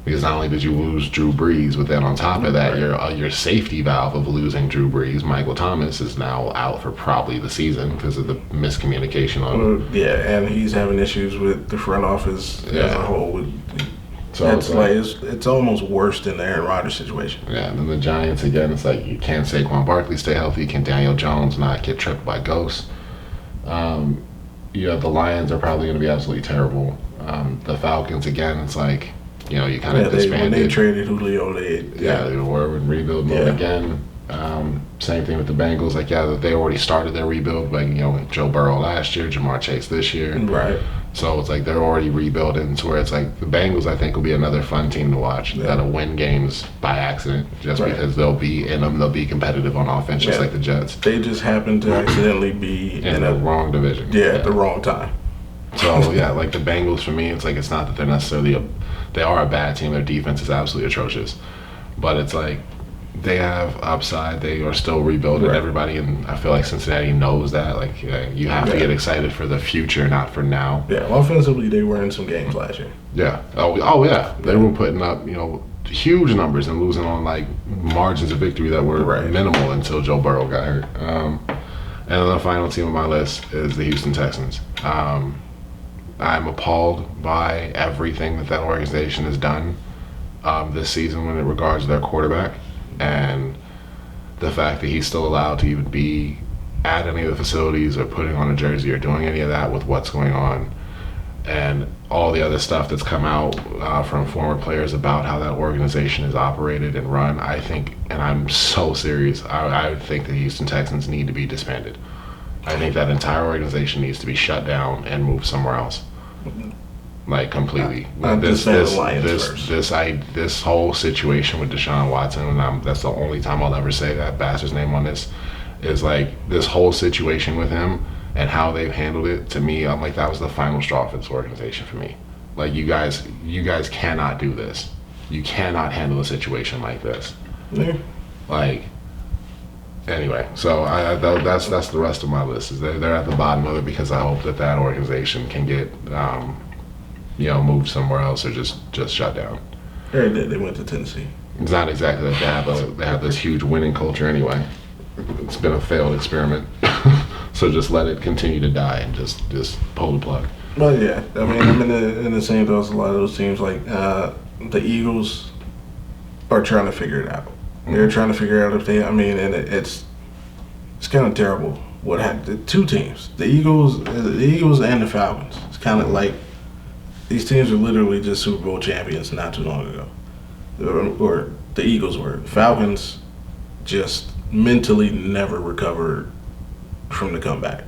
because not only did you lose Drew Brees, but then on top of that, your safety valve of losing Drew Brees, Michael Thomas, is now out for probably the season because of the miscommunication on. And he's having issues with the front office as a whole. So it's almost worse than the Aaron Rodgers situation. Yeah, and then the Giants, again, it's like you can't Saquon Barkley stay healthy. Can Daniel Jones not get tripped by ghosts? The Lions are probably going to be absolutely terrible. The Falcons, again, it's like, you kind of disbanded. When they traded Julio, they were in rebuild mode again. Same thing with the Bengals. Like, they already started their rebuild. Like, Joe Burrow last year, Jamar Chase this year. Right. So it's like they're already rebuilding to where it's like the Bengals, I think, will be another fun team to watch. That'll win games by accident because they'll be in them. They'll be competitive on offense, just like the Jets. They just happen to accidentally be in the wrong division. At the wrong time. So, like the Bengals, for me, it's like it's not that they're necessarily they are a bad team. Their defense is absolutely atrocious. But it's like they have upside. They are still rebuilding. Right. Everybody, and I feel like Cincinnati knows that. Like, you have to get excited for the future, not for now. Yeah, offensively, they were in some games last year. Yeah. Oh yeah. They were putting up, huge numbers and losing on like margins of victory that were minimal until Joe Burrow got hurt. And then the final team on my list is the Houston Texans. I'm appalled by everything that organization has done this season when it regards their quarterback, and the fact that he's still allowed to even be at any of the facilities or putting on a jersey or doing any of that with what's going on, and all the other stuff that's come out from former players about how that organization is operated and run. I think, and I'm so serious, I think the Houston Texans need to be disbanded. I think that entire organization needs to be shut down and moved somewhere else, like completely. This whole situation with Deshaun Watson, and that's the only time I'll ever say that bastard's name on this, is like this whole situation with him and how they've handled it. To me, I'm like, that was the final straw for this organization for me. Like, you guys cannot do this. You cannot handle a situation like this. Yeah. Like. Anyway, so that's the rest of my list. Is they're at the bottom of it because I hope that organization can get moved somewhere else or just shut down. They went to Tennessee. It's not exactly like they have this huge winning culture anyway. It's been a failed experiment, so just let it continue to die and just pull the plug. Well, yeah, I mean, I'm in the same thoughts. A lot of those teams, like the Eagles, are trying to figure it out. They're trying to figure out if they. I mean, and it's kind of terrible what happened. The two teams, the Eagles and the Falcons. It's kind of like these teams are literally just Super Bowl champions not too long ago, or the Eagles were. The Falcons just mentally never recovered from the comeback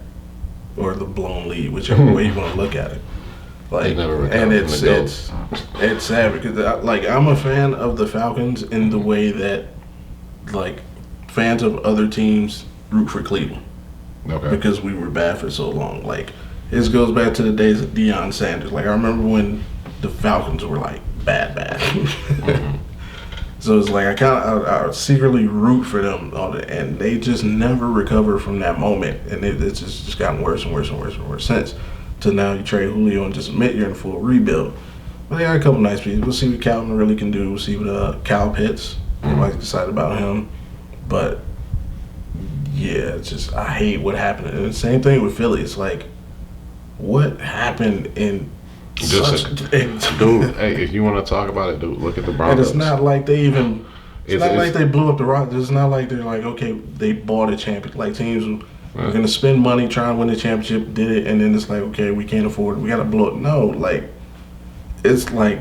or the blown lead, whichever way you want to look at it. Like, and it's sad because I'm a fan of the Falcons in the way that like fans of other teams root for Cleveland. Okay. Because we were bad for so long. Like, this goes back to the days of Deion Sanders. Like, I remember when the Falcons were like bad. Mm-hmm. So it's like I secretly root for them, and they just never recover from that moment, and it's just gotten worse and worse and worse and worse since. To now you trade Julio and just admit you're in full rebuild. But they got a couple nice pieces. We'll see what Calvin really can do. We'll see what Cal Pitts. Everybody's excited about him. But yeah, it's just I hate what happened. And the same thing with Philly. It's like, what happened in dude, hey, if you want to talk about it, dude, look at the Broncos. And it's not like they even. It's not like they blew up the rock. It's not like they're like, okay, they bought a champion. Like, teams we're going to spend money trying to win the championship, did it, and then it's like, okay, we can't afford it. We got to blow it. No, like, it's like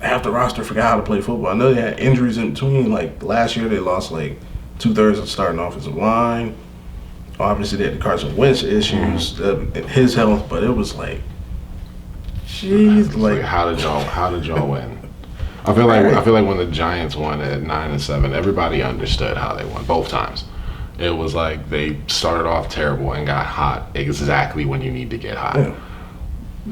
half the roster forgot how to play football. I know they had injuries in between. Like, last year they lost, like, 2/3 of the starting offensive line. Obviously, they had the Carson Wentz issues, his health, but it was like, jeez. Like, how did y'all win? I feel like when the Giants won at 9-7, everybody understood how they won both times. It was like they started off terrible and got hot exactly when you need to get hot. Yeah.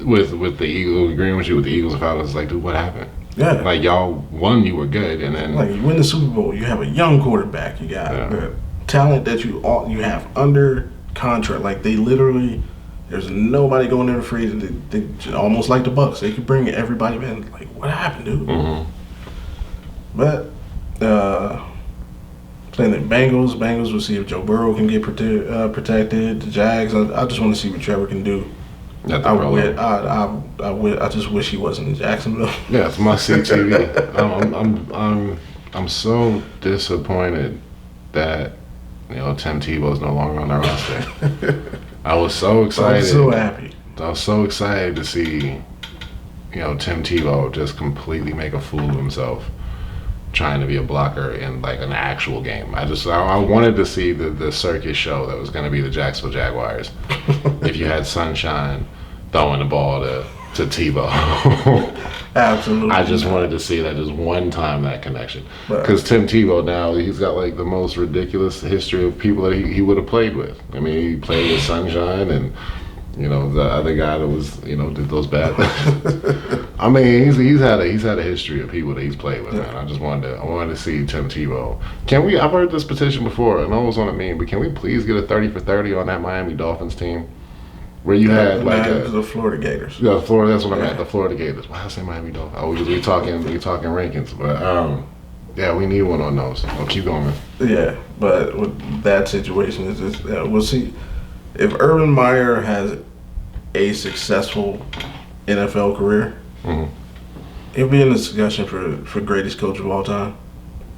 With the Eagles, agreeing with you with the Eagles and Falcons, it's like, dude, what happened? Yeah. Like, y'all won, you were good, and then like, you win the Super Bowl, you have a young quarterback, you got talent that you have under contract. Like, they literally, there's nobody going there to free. They almost like the Bucks. They could bring everybody in. Like, what happened, dude? Mm-hmm. But playing the Bengals will see if Joe Burrow can get protected. The Jags, I just want to see what Trevor can do. I just wish he wasn't in Jacksonville. Yeah, it's must see TV. I'm so disappointed that Tim Tebow's no longer on the roster. I was so excited. I'm so happy. I was so excited to see Tim Tebow just completely make a fool of himself trying to be a blocker in like an actual game. I wanted to see the circus show that was going to be the Jacksonville Jaguars. If you had Sunshine throwing the ball to Tebow. Absolutely. I just wanted to see that just one time, that connection. Because Tim Tebow now, he's got like the most ridiculous history of people that he would have played with. I mean, he played with Sunshine and the other guy that was, did those bad things. I mean, he's had a history of people that he's played with, man. I wanted to see Tim Tebow. I've heard this petition before, and I always want to mean, but can we please get a 30 for 30 on that Miami Dolphins team? Where you had like the Florida Gators. Yeah, Florida. That's what I meant. The Florida Gators. Why did I say Miami Dolphins? Oh, we talking rankings, but yeah, we need one on those. I'll keep going, man. Yeah, but with that situation, is just we'll see if Urban Meyer has a successful NFL career, Mm-hmm. he'll be in the discussion for greatest coach of all time.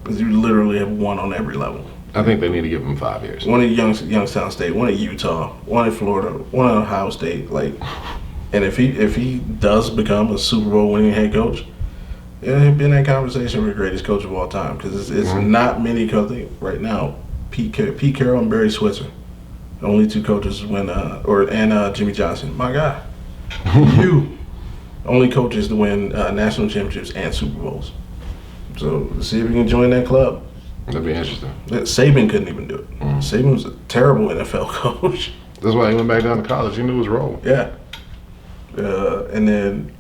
Because you literally have won on every level. I think they need to give him 5 years. One at Youngstown State, one at Utah, one at Florida, one at Ohio State. And if he does become a Super Bowl winning head coach, yeah, he'll be in that conversation for the greatest coach of all time. Because it's not many coaches right now. Pete Carroll and Barry Switzer, the only 2 coaches win. Jimmy Johnson, my guy. You only coaches to win national championships and Super Bowls. So see if you can join that club. That'd be interesting. Saban couldn't even do it. Saban was a terrible NFL coach. That's why he went back down to college. He knew his role. Yeah. And then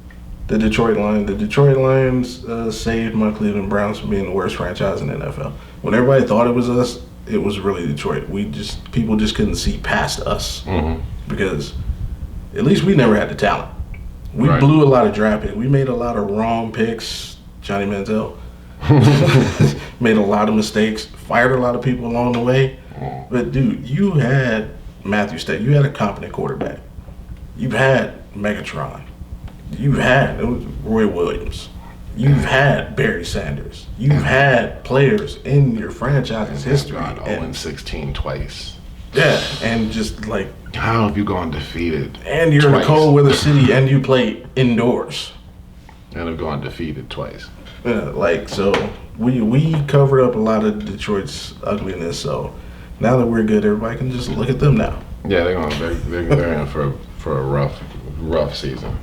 the Detroit Lions. The Detroit Lions saved my Cleveland Browns from being the worst franchise in the NFL. When everybody thought it was us, it was really Detroit. People just couldn't see past us because at least we never had the talent. We blew a lot of draft picks. We made a lot of wrong picks. Johnny Manziel made a lot of mistakes, fired a lot of people along the way. But dude, you had Matthew Stafford. You had a competent quarterback. You've had Megatron. You've had Roy Williams. You've had Barry Sanders. You've had players in your franchise's history. Gone 0-16 twice. Yeah, and just like how have you gone defeated? And you're twice? In a cold weather city, and you play indoors. And have gone defeated twice. Yeah, so we covered up a lot of Detroit's ugliness. So now that we're good, everybody can just look at them now. Yeah, they're in for a rough season.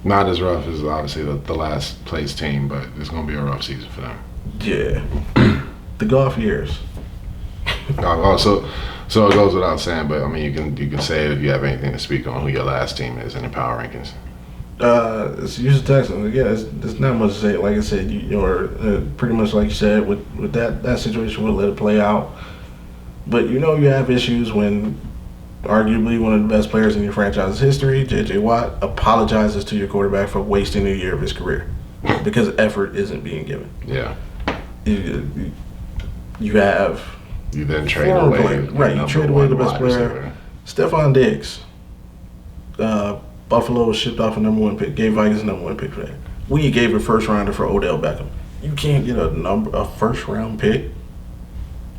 Not as rough as obviously the last place team, but it's going to be a rough season for them. Yeah, the golf years. So it goes without saying, but I mean you can say it if you have anything to speak on who your last team is in the power rankings. It's Houston Texans. Yeah, there's not much to say. Like I said, you're pretty much like you said with that situation. We'll let it play out. But you have issues when arguably one of the best players in your franchise's history, J.J. Watt, apologizes to your quarterback for wasting a year of his career because effort isn't being given. Yeah. You have. You then trade away. Right, you trade away the best player. Stephon Diggs. Buffalo shipped off a number 1 pick, gave Vikings a number 1 pick for that. We gave a first rounder for Odell Beckham. You can't get a first round pick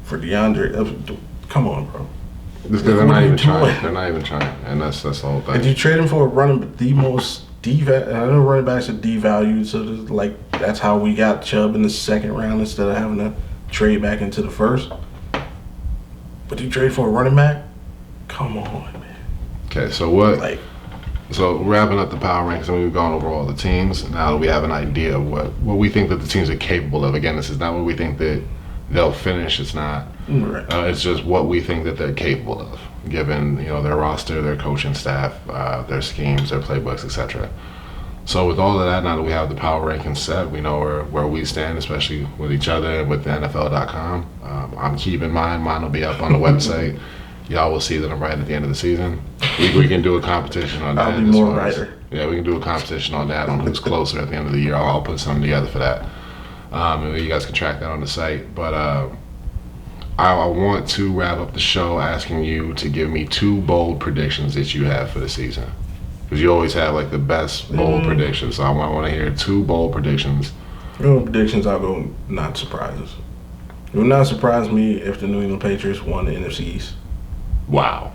for DeAndre. Come on, bro. Because they're not even trying. They're not even trying, and that's the whole thing. And you trade him for a running, the most I know running backs are devalued, so that's how we got Chubb in the 2nd round instead of having to trade back into the 1st. But you trade for a running back? Come on, man. Okay, so what? So wrapping up the power rankings, and we've gone over all the teams. Now that we have an idea of what we think that the teams are capable of. Again, this is not what we think that they'll finish. It's not. Right. It's just what we think that they're capable of, given their roster, their coaching staff, their schemes, their playbooks, etc. So with all of that, now that we have the power rankings set, we know where we stand, especially with each other and with the NFL.com. I'm keeping mine. Mine will be up on the website. Y'all will see that I'm right at the end of the season. We can do a competition on that. I'll be more writer. Yeah, we can do a competition on that, on who's closer at the end of the year. I'll put something together for that. And you guys can track that on the site. But I want to wrap up the show asking you to give me 2 bold predictions that you have for the season. Because you always have the best bold predictions. So I want to hear 2 bold predictions. Predictions, I'll go not surprises. It would not surprise me if the New England Patriots won the NFC East. Wow.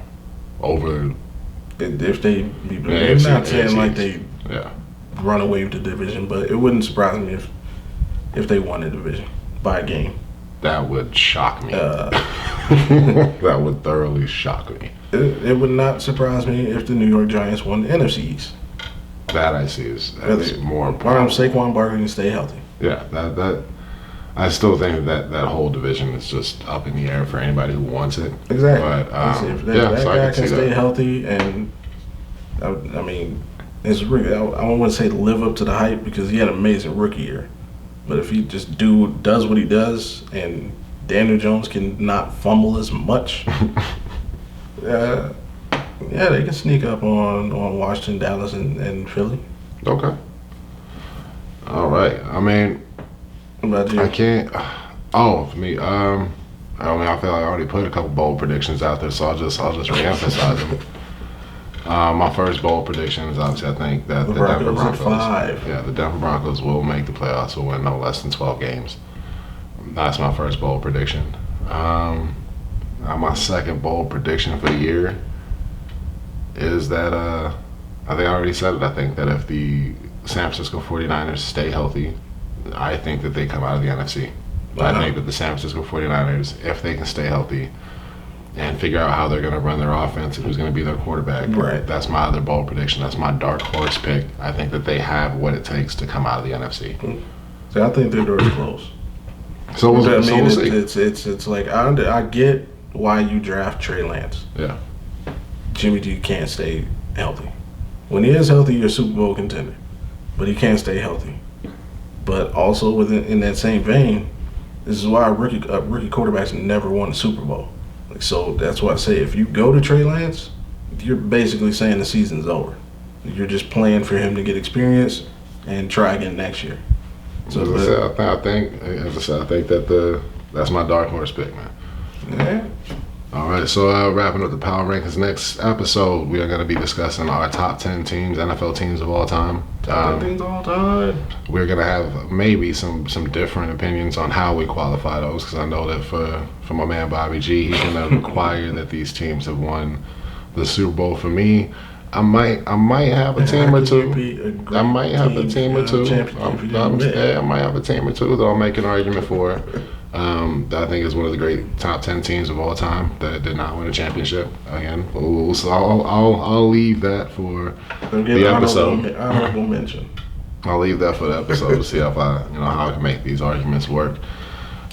Over. If they beat them. I'm not saying they run away with the division, but it wouldn't surprise me if they won the division by a game. That would shock me. That would thoroughly shock me. It would not surprise me if the New York Giants won the NFC East. That I see is more important. Saquon Barkley can stay healthy. Yeah, that I still think that whole division is just up in the air for anybody who wants it. Exactly. But if that guy can stay healthy, and I mean, it's really, I don't want to say live up to the hype because he had an amazing rookie year. But if he just does what he does, and Daniel Jones can not fumble as much, they can sneak up on Washington, Dallas, and Philly. Okay. All right. I mean, what about you? I can't. For me, I feel like I already put a couple bold predictions out there, so I'll just reemphasize them. My first bold prediction is obviously I think that the Denver Broncos, the Denver Broncos will make the playoffs. Will win no less than 12 games. That's my first bold prediction. My second bold prediction for the year is that I think I already said it. I think that if the San Francisco 49ers stay healthy, I think that they come out of the NFC. I think that the San Francisco 49ers, if they can stay healthy and figure out how they're going to run their offense and who's going to be their quarterback, that's my other bold prediction. That's my dark horse pick. I think that they have what it takes to come out of the NFC. So I think their door's closed. So we'll see. It's like I get why you draft Trey Lance. Yeah. Jimmy G can't stay healthy. When he is healthy, you're a Super Bowl contender. But he can't stay healthy. But also in that same vein, this is why rookie quarterbacks never won a Super Bowl. So that's why I say if you go to Trey Lance, you're basically saying the season's over. You're just playing for him to get experience and try again next year. So I think that that's my dark horse pick, man. Yeah. All right, so wrapping up the Power Rankings. Next episode, we are going to be discussing our top 10 teams, NFL teams of all time. Top 10 teams of all time. We're going to have maybe some different opinions on how we qualify those, because I know that for my man Bobby G, he's going to require that these teams have won the Super Bowl. For me, I might have a team or two. I might have a team or two. I might have a team or two that I'll make an argument for. That I think is one of the great top 10 teams of all time that did not win a championship. Again, so I'll leave that for the episode. Honorable mention. I'll leave that for the episode to see if how I can make these arguments work.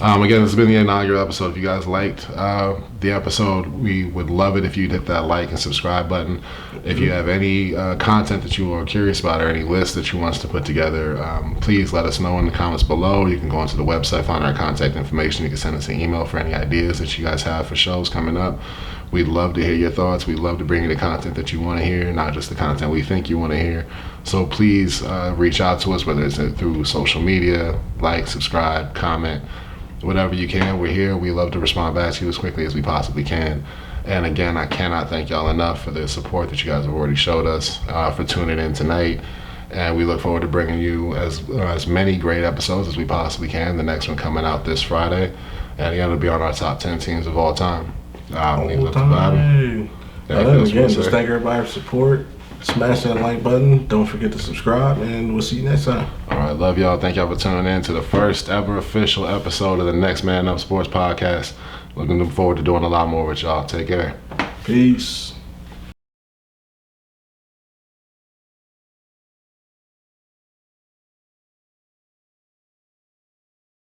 Again, this has been the inaugural episode. If you guys liked the episode, we would love it if you'd hit that like and subscribe button. If you have any content that you are curious about or any list that you want us to put together, please let us know in the comments below. You can go onto the website, find our contact information. You can send us an email for any ideas that you guys have for shows coming up. We'd love to hear your thoughts. We'd love to bring you the content that you want to hear, not just the content we think you want to hear. So please reach out to us, whether it's through social media, like, subscribe, comment, whatever you can. We're here. We love to respond back to you as quickly as we possibly can. And again, I cannot thank y'all enough for the support that you guys have already showed us, for tuning in tonight. And we look forward to bringing you as many great episodes as we possibly can. The next one coming out this Friday. And again, it'll be on our top 10 teams of all time. I'll leave it up to Bobby. Again, just thank everybody for support. Smash that like button. Don't forget to subscribe, and we'll see you next time. All right, love y'all. Thank y'all for tuning in to the first ever official episode of the Next Man Up Sports Podcast. Looking forward to doing a lot more with y'all. Take care. Peace.